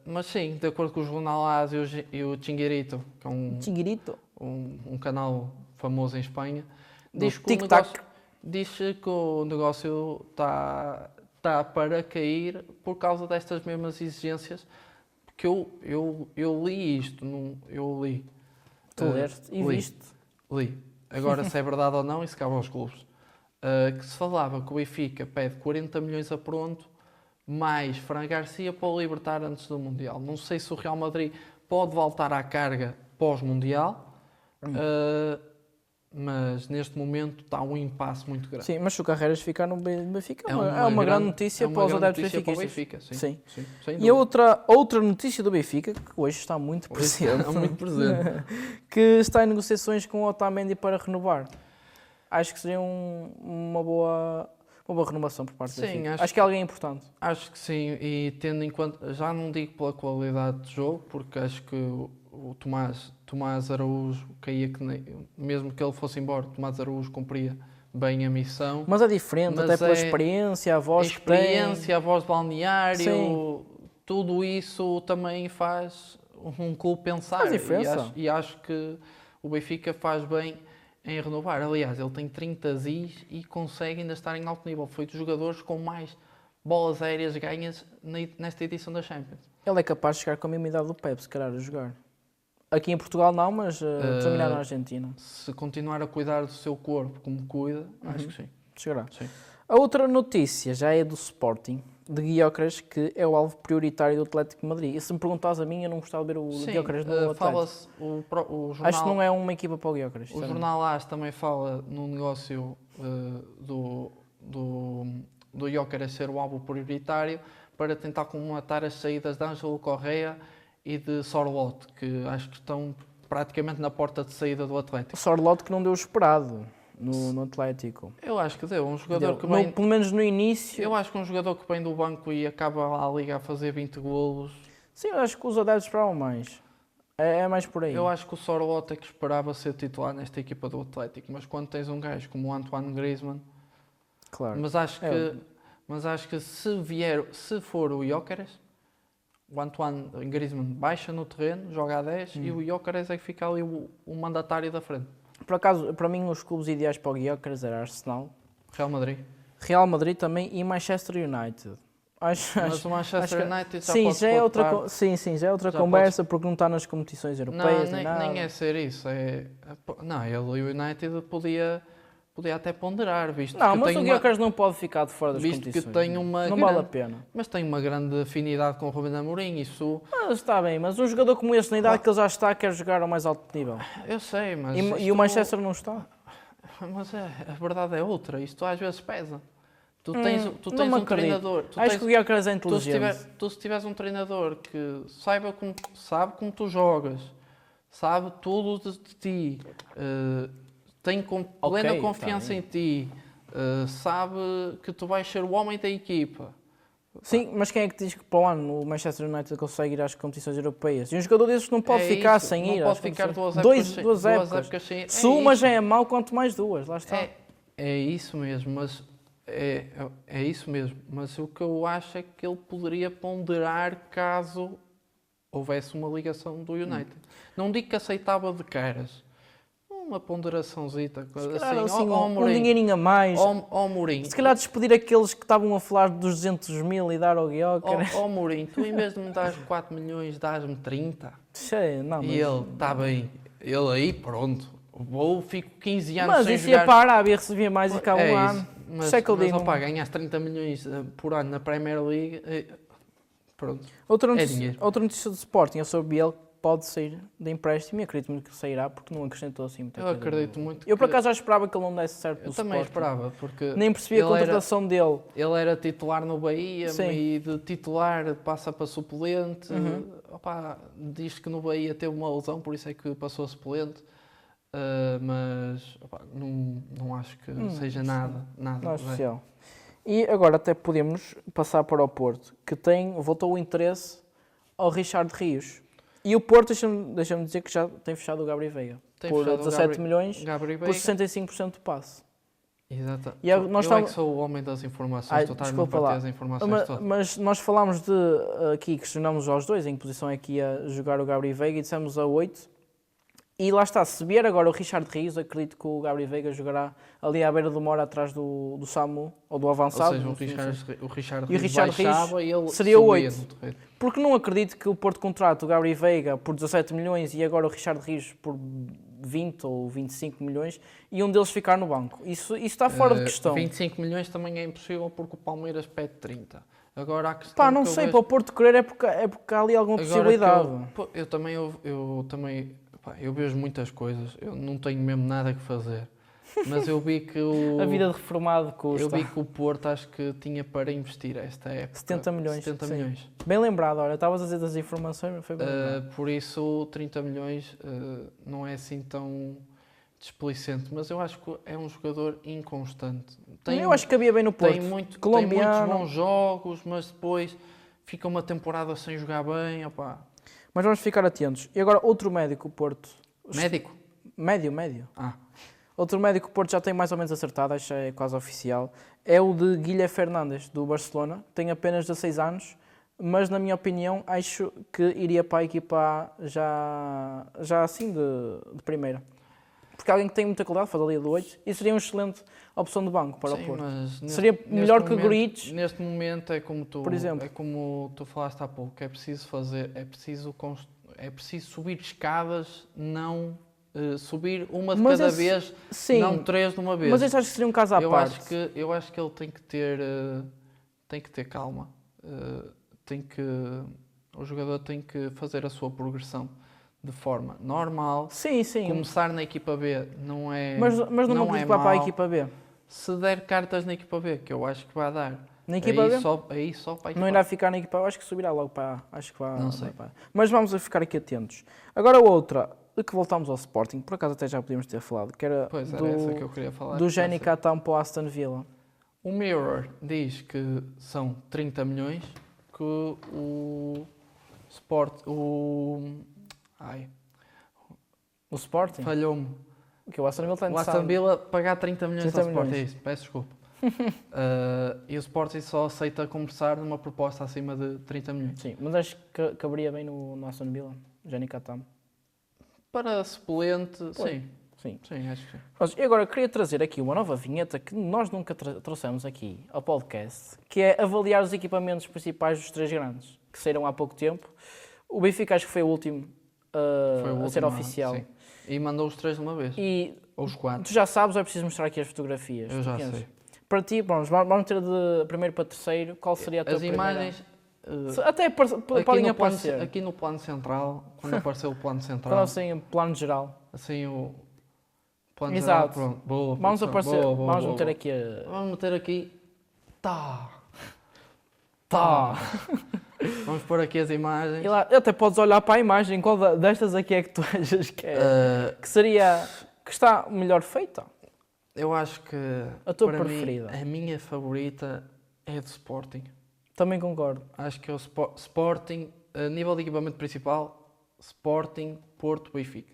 S2: Mas sim, de acordo com o jornal AS e o Xinguirito, que é um canal famoso em Espanha, diz que o negócio está para cair por causa destas mesmas exigências. Porque eu li isto, eu li.
S1: Tu leste e viste?
S2: Li. Agora, se é verdade ou não, isso cabe aos clubes. Que se falava que o Benfica pede 40 milhões a pronto, mais Fran Garcia para o libertar antes do Mundial. Não sei se o Real Madrid pode voltar à carga pós-Mundial, mas neste momento está um impasse muito grande.
S1: Sim, mas se o Carreiras ficar no Benfica é uma grande notícia para os adeptos benfiquistas.
S2: Sim.
S1: E a outra notícia do Benfica, que hoje está muito presente, que está em negociações com o Otamendi para renovar. Acho que seria uma boa renovação por parte do Benfica. Acho que é alguém importante.
S2: Acho que sim, e tendo em conta, já não digo pela qualidade de jogo, porque acho que o Tomás Araújo caía mesmo que ele fosse embora, Tomás Araújo cumpria bem a missão.
S1: Mas é diferente, até pela experiência, a voz que tem. A experiência,
S2: a voz balneário, tudo isso também faz um clube pensar.
S1: Faz diferença.
S2: E acho que o Benfica faz bem em renovar. Aliás, ele tem 30 Zis e consegue ainda estar em alto nível. Foi dos jogadores com mais bolas aéreas ganhas nesta edição da Champions.
S1: Ele é capaz de chegar com a mesma idade do Pep, se calhar, a jogar. Aqui em Portugal não, mas terminar na Argentina.
S2: Se continuar a cuidar do seu corpo como cuida, acho que sim.
S1: Chegará. Sim. A outra notícia já é do Sporting, de Gyökeres, que é o alvo prioritário do Atlético de Madrid. E se me perguntas a mim, eu não gostava de ver o Gyökeres no Atlético.
S2: Fala-se, o jornal,
S1: acho que não é uma equipa para o Gyökeres.
S2: O jornal AS também fala no negócio do Gyökeres ser o alvo prioritário para tentar comatar as saídas de Ângelo Correa e de Sorloth, que acho que estão praticamente na porta de saída do Atlético.
S1: Sorloth que não deu o esperado no Atlético.
S2: Eu acho que deu. Um jogador que vem...
S1: Pelo menos no início.
S2: Eu acho que um jogador que vem do banco e acaba a liga a fazer 20 golos...
S1: Sim, eu acho que os adeptos esperavam mais. É mais por aí.
S2: Eu acho que o Sorloth é que esperava ser titular nesta equipa do Atlético, mas quando tens um gajo como o Antoine Griezmann...
S1: Claro.
S2: Mas acho que se for o Gyökeres, o Antoine Griezmann baixa no terreno, joga a 10 e o Gyökeres é que fica ali o mandatário da frente.
S1: Por acaso, para mim, os clubes ideais para o Gyökeres era Arsenal,
S2: Real
S1: Madrid também e Manchester United.
S2: Mas o Manchester United já
S1: sim,
S2: pode
S1: já é outra já é outra conversa, porque não está nas competições europeias.
S2: Nem é ser isso. Não, ele e o United podia até ponderar, visto que
S1: mas o Gyökeres não pode ficar de fora das competições.
S2: Visto que tem
S1: não vale a pena.
S2: Mas tem uma grande afinidade com o Ruben Amorim, isso...
S1: Mas está bem, mas um jogador como este, na idade que ele já está, quer jogar ao mais alto nível.
S2: Eu sei, mas...
S1: E o Manchester não está.
S2: Mas a verdade é outra, isto às vezes pesa. Tu tens um treinador...
S1: Acho que o Gyökeres é inteligente.
S2: Tu se tiveres um treinador que sabe como tu jogas, sabe tudo de ti... tem plena confiança em ti, sabe que tu vais ser o homem da equipa.
S1: Sim, mas quem é que diz que para o ano o Manchester United consegue ir às competições europeias? E um jogador desses não pode ficar sem ir.
S2: Não pode ficar duas épocas sem ir.
S1: Se uma já é mau, quanto mais duas, lá está.
S2: É isso mesmo, mas é isso mesmo. Mas o que eu acho é que ele poderia ponderar caso houvesse uma ligação do United. Não digo que aceitava de caras. Uma ponderaçãozita, assim,
S1: um dinheirinho a mais.
S2: Mourinho.
S1: Se calhar despedir aqueles que estavam a falar dos 200 mil e dar ao Gyökeres.
S2: Mourinho, tu em vez de me dares 4 milhões, dás-me 30.
S1: Não, mas...
S2: E ele, está bem, ele aí, pronto, fico 15 anos
S1: mas
S2: sem
S1: isso
S2: jogar.
S1: ia para a Arábia, recebia mais e cá um ano.
S2: Mas ganhas 30 milhões por ano na Premier League, pronto,
S1: outra notícia do Sporting é sobre ele. Pode sair de empréstimo e acredito muito que sairá porque não acrescentou assim muita coisa.
S2: Eu acredito muito.
S1: Eu por acaso já esperava que ele não desse certo no
S2: Sporting. Eu também esperava, porque...
S1: Nem percebi a contratação dele.
S2: Ele era titular no Bahia e de titular passa para suplente. Diz que no Bahia teve uma lesão, por isso é que passou a suplente. Mas não acho que seja nada
S1: especial. E agora até podemos passar para o Porto, que voltou o interesse ao Richard Rios. E o Porto, deixa-me dizer que já tem fechado o Gabri Veiga por 17 milhões, por 65% de passe.
S2: Exato.
S1: E
S2: eu é que sou o homem das informações, tu estás-me a bater as informações todas.
S1: Mas nós falámos aqui, questionámos aos dois em que posição é que ia jogar o Gabri Veiga e dissemos a 8. E lá está, se vier agora o Richard Rios, acredito que o Gabri Veiga jogará ali à beira do Mora, atrás do Samu, ou do avançado.
S2: Ou seja, o Richard Rios
S1: baixava
S2: e ele
S1: seria o 8. Porque não acredito que o Porto contrate o Gabri Veiga por 17 milhões e agora o Richard Rios por 20 ou 25 milhões e um deles ficar no banco. Isso está fora de questão.
S2: 25 milhões também é impossível porque o Palmeiras pede 30. Agora a questão
S1: não sei, para o Porto querer é porque há ali alguma possibilidade.
S2: Eu também Opa, eu vejo muitas coisas, eu não tenho mesmo nada que fazer. Mas eu vi que
S1: a vida de reformado custa.
S2: Eu vi que o Porto acho que tinha para investir esta época.
S1: 70 milhões.
S2: 70 milhões.
S1: Bem lembrado, olha, estavas a dizer das informações, mas foi bem lembrado.
S2: Por isso, 30 milhões não é assim tão desplicente, mas eu acho que é um jogador inconstante.
S1: Eu acho que havia bem no Porto.
S2: Tem muitos bons jogos, mas depois fica uma temporada sem jogar bem. Opa.
S1: Mas vamos ficar atentos. E agora outro médico, o Porto.
S2: Médico?
S1: Médio.
S2: Ah.
S1: Outro médico que o Porto já tem mais ou menos acertado, acho que é quase oficial, é o de Guilherme Fernandes, do Barcelona. Tem apenas 16 anos, mas na minha opinião acho que iria para a equipa já assim de primeira. Porque alguém que tem muita qualidade, faz ali do 8, e seria uma excelente opção de banco para o Porto. Seria melhor que o Gruitch.
S2: Neste momento é como tu falaste há pouco, é preciso subir escadas, não subir uma de cada vez, não 3 de uma vez.
S1: Mas isso acho que seria um caso à parte.
S2: Eu acho que ele tem que ter calma. O jogador tem que fazer a sua progressão de forma normal.
S1: Sim.
S2: Começar na equipa B não é
S1: Mas não me para a equipa B.
S2: Se der cartas na equipa B, que eu acho que vai dar.
S1: Na equipa B?
S2: Só para a equipa B.
S1: Não irá ficar na equipa B, eu acho que subirá logo para A. Acho que vai.
S2: Não sei.
S1: Mas vamos ficar aqui atentos. Agora outra, de que voltamos ao Sporting, por acaso até já podíamos ter falado, que era
S2: essa que eu queria falar.
S1: Do Jenny Catão para o Aston Villa.
S2: O Mirror diz que são 30 milhões, que o
S1: Sporting?
S2: Falhou-me.
S1: Que o Aston Villa está
S2: O Aston Villa pagar 30 milhões ao Sporting, é isso, peço desculpa. E o Sporting só aceita conversar numa proposta acima de 30 milhões.
S1: Sim, mas acho que caberia bem no Aston Villa, Jenny Catão.
S2: Para suplente, sim.
S1: Sim,
S2: acho que sim.
S1: E agora queria trazer aqui uma nova vinheta que nós nunca trouxemos aqui ao podcast, que é avaliar os equipamentos principais dos 3 grandes, que saíram há pouco tempo. O Benfica acho que foi o último a ser oficial.
S2: Sim. E mandou os 3 de uma vez. Ou os 4.
S1: Tu já sabes, ou é preciso mostrar aqui as fotografias?
S2: Eu já sei.
S1: Para ti, vamos ter de primeiro para terceiro, qual seria a tua primeira?
S2: As imagens...
S1: até podem aparecer.
S2: Aqui no plano central, quando apareceu o plano central...
S1: Quando assim, plano geral.
S2: Assim, o plano
S1: Exato.
S2: geral, pronto. Boa,
S1: vamos aparecer, vamos meter
S2: boa.
S1: aqui a...
S2: Vamos meter aqui... Tá. Vamos pôr aqui as imagens.
S1: E lá, até podes olhar para a imagem, qual destas aqui é que tu achas que é? Que seria... que está melhor feita?
S2: Eu acho que...
S1: A tua preferida?
S2: A minha favorita é do Sporting.
S1: Também concordo.
S2: Acho que é o Sporting, a nível de equipamento principal, Sporting, Porto, Benfica.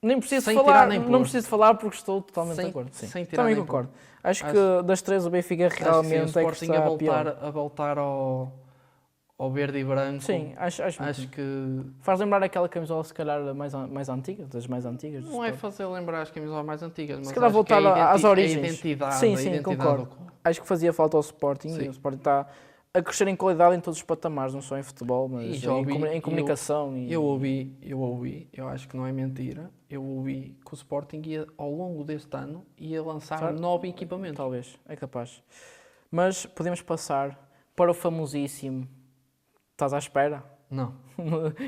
S1: Nem preciso falar, não preciso falar porque estou totalmente de acordo. Sim. Também concordo. Acho que das 3 o Benfica realmente é que está
S2: a voltar ao verde e branco.
S1: Sim, acho que faz lembrar aquela camisola se calhar mais antiga, das mais antigas.
S2: Não é fazer lembrar as camisolas mais antigas, mas
S1: se calhar voltar às origens.
S2: A identidade.
S1: Sim, concordo. Acho que fazia falta ao Sporting. E o Sporting está a crescer em qualidade em todos os patamares, não só em futebol, mas em comunicação.
S2: Eu ouvi, eu acho que não é mentira, eu ouvi que o Sporting ao longo deste ano ia lançar 9 equipamentos.
S1: Talvez, é capaz. Mas podemos passar para o famosíssimo... Estás à espera?
S2: Não.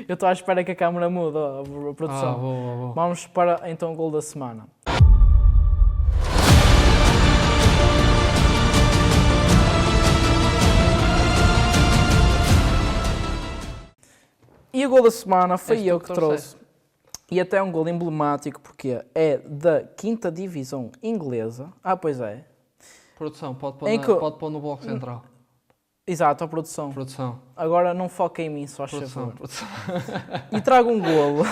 S1: Eu estou à espera que a câmera mude, a produção.
S2: Boa.
S1: Vamos para então o gol da semana. E o gol da semana foi eu que trouxe. E até é um gol emblemático, porque é da 5ª Divisão Inglesa. Ah, pois é.
S2: Produção, pode pôr no bloco central.
S1: Exato, a produção. Agora não foca em mim, só
S2: produção.
S1: E trago um golo.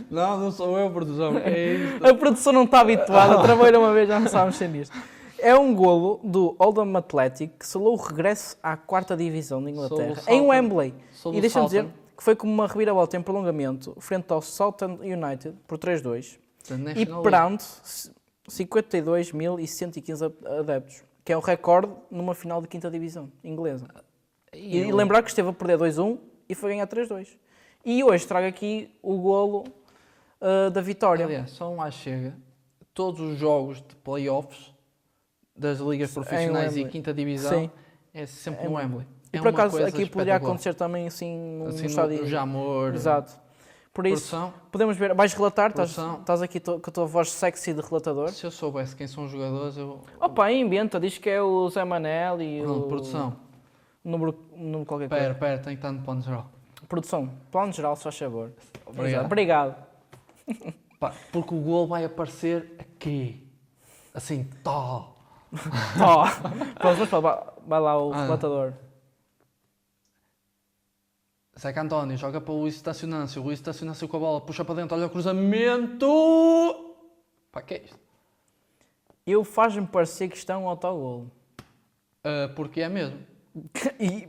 S2: Não sou eu, produção. É isto.
S1: A produção não está habituada, trabalhei uma vez, já não sabemos sem isto. É um golo do Oldham Athletic que selou o regresso à 4ª Divisão de Inglaterra, em Wembley. E deixa-me dizer que foi como uma reviravolta em prolongamento frente ao Southend United por 3-2 e perante 52.115 adeptos, que é o recorde numa final de 5ª Divisão inglesa. E lembrar que esteve a perder 2-1 e foi ganhar 3-2. E hoje trago aqui o golo da vitória.
S2: Aliás, só um lá chega. Todos os jogos de playoffs das ligas profissionais e 5ª Divisão é sempre no Wembley.
S1: E por acaso aqui poderia acontecer também assim no estádio.
S2: No Jamor.
S1: Exato. Por isso,
S2: Produção.
S1: podemos ver. Vais relatar? Estás aqui com a tua voz sexy de relatador?
S2: Se eu soubesse quem são os jogadores, eu...
S1: Opa, inventa. Diz que é o Zé Manel e
S2: Pronto,
S1: o...
S2: produção.
S1: Número qualquer coisa.
S2: Pera, tem que estar no plano geral.
S1: Produção. Plano geral, se faz favor.
S2: Obrigado. Pá, porque o gol vai aparecer aqui. Assim, tó.
S1: Pronto, vai lá o relatador.
S2: Zeca António joga para o Luís Estacionâncio. O Luís Estacionâncio com a bola, puxa para dentro, olha o cruzamento. Pá, que é isto?
S1: Faz-me parecer que isto é um autogol.
S2: Porque é mesmo.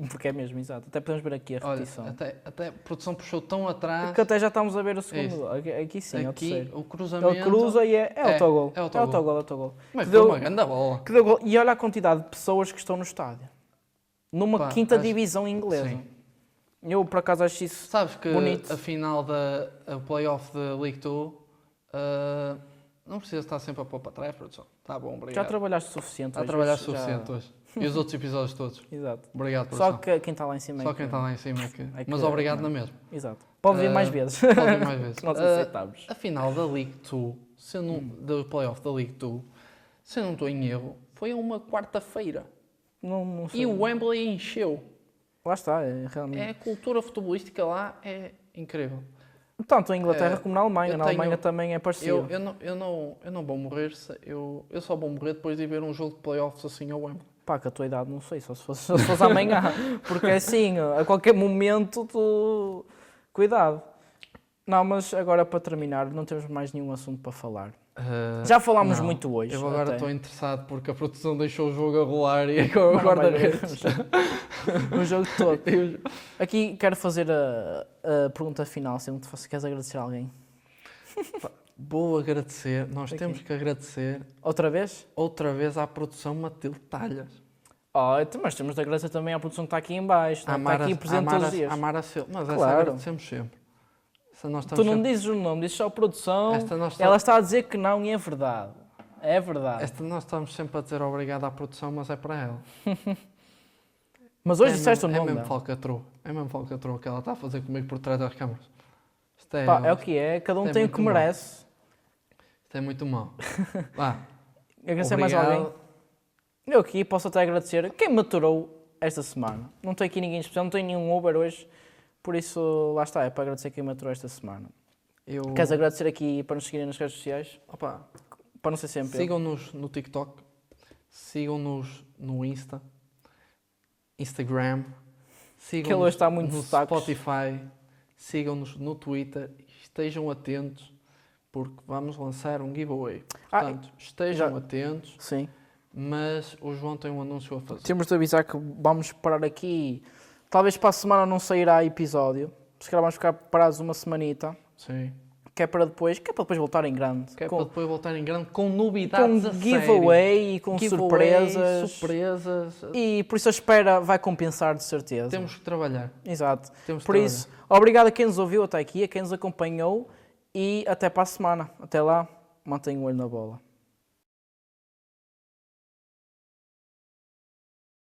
S1: Porque é mesmo, exato. Até podemos ver aqui a repetição.
S2: Olha, até a produção puxou tão atrás.
S1: Que até já estamos a ver o segundo. Aqui sim, é o
S2: aqui,
S1: terceiro.
S2: o cruzamento.
S1: Ele cruza e é autogol.
S2: É
S1: autogol.
S2: Mas foi uma grande bola.
S1: Que deu gol. E olha a quantidade de pessoas que estão no estádio. Numa quinta divisão inglesa.
S2: Sim.
S1: Eu, por acaso, acho isso
S2: Sabes que
S1: bonito.
S2: a final da playoff da League 2 não precisa estar sempre a pôr para trás, produção. Tá bom, obrigado.
S1: Já trabalhaste o suficiente hoje.
S2: Já trabalhaste o suficiente hoje. E os outros episódios todos.
S1: Exato.
S2: Obrigado, produção.
S1: Só que quem está lá em cima
S2: Só quem está lá em cima é que...
S1: É que
S2: Mas obrigado na mesma.
S1: Exato. Pode vir mais vezes.
S2: Pode vir mais vezes.
S1: Nós aceitamos.
S2: A final da League 2, do playoff da League 2, se eu não estou em erro, foi a uma quarta-feira.
S1: Não sei.
S2: E o Wembley encheu.
S1: Lá está, realmente.
S2: A cultura futebolística lá é incrível.
S1: Tanto em Inglaterra como na Alemanha. Na Alemanha também é parecido.
S2: Eu não vou morrer, eu só vou morrer depois de ver um jogo de playoffs assim ao Wembley.
S1: Pá, com a tua idade não sei, só se fosse amanhã. Porque assim, a qualquer momento tu... Cuidado. Não, mas agora para terminar, não temos mais nenhum assunto para falar. Já falámos muito hoje.
S2: Eu agora estou interessado porque a produção deixou o jogo a rolar e agora o guarda-redes.
S1: O jogo todo. Aqui quero fazer a pergunta final, se queres agradecer a alguém.
S2: Vou agradecer, nós temos que agradecer
S1: outra vez
S2: à produção Matilde Talhas.
S1: Mas temos de agradecer também à produção que está aqui em baixo, está aqui presente todos os dias.
S2: Mas essa agradecemos sempre.
S1: Tu não dizes o nome, dizes só a produção. Ela está a dizer que não e é verdade. É verdade.
S2: Nós estamos sempre a dizer obrigado à produção, mas é para ela.
S1: Mas hoje disseste o nome.
S2: É mesmo falcatrua que ela está a fazer comigo por trás das câmaras.
S1: É o que é, cada um tem o que merece.
S2: Isto é muito mau.
S1: Agradecer mais alguém? Eu aqui posso até agradecer quem me aturou esta semana. Não tem aqui ninguém especial, não tem nenhum Uber hoje. Por isso, lá está, é para agradecer quem me aturou esta semana. Queres agradecer aqui para nos seguirem nas redes sociais? Para não ser sempre.
S2: Sigam-nos no TikTok, sigam-nos no Instagram, sigam-nos no Spotify, sigam-nos no Twitter, estejam atentos porque vamos lançar um giveaway. Portanto, estejam atentos.
S1: Sim.
S2: Mas o João tem um anúncio a fazer.
S1: Temos de avisar que vamos parar aqui. Talvez para a semana não sairá episódio. Se calhar vamos ficar parados uma semanita.
S2: Sim.
S1: Que é para depois voltar em grande.
S2: Para depois voltar em grande com novidades
S1: com giveaway e com surpresas. E por isso a espera vai compensar de certeza.
S2: Temos que trabalhar.
S1: Exato. Por isso, obrigado a quem nos ouviu até aqui, a quem nos acompanhou e até para a semana. Até lá, mantenham o olho na bola.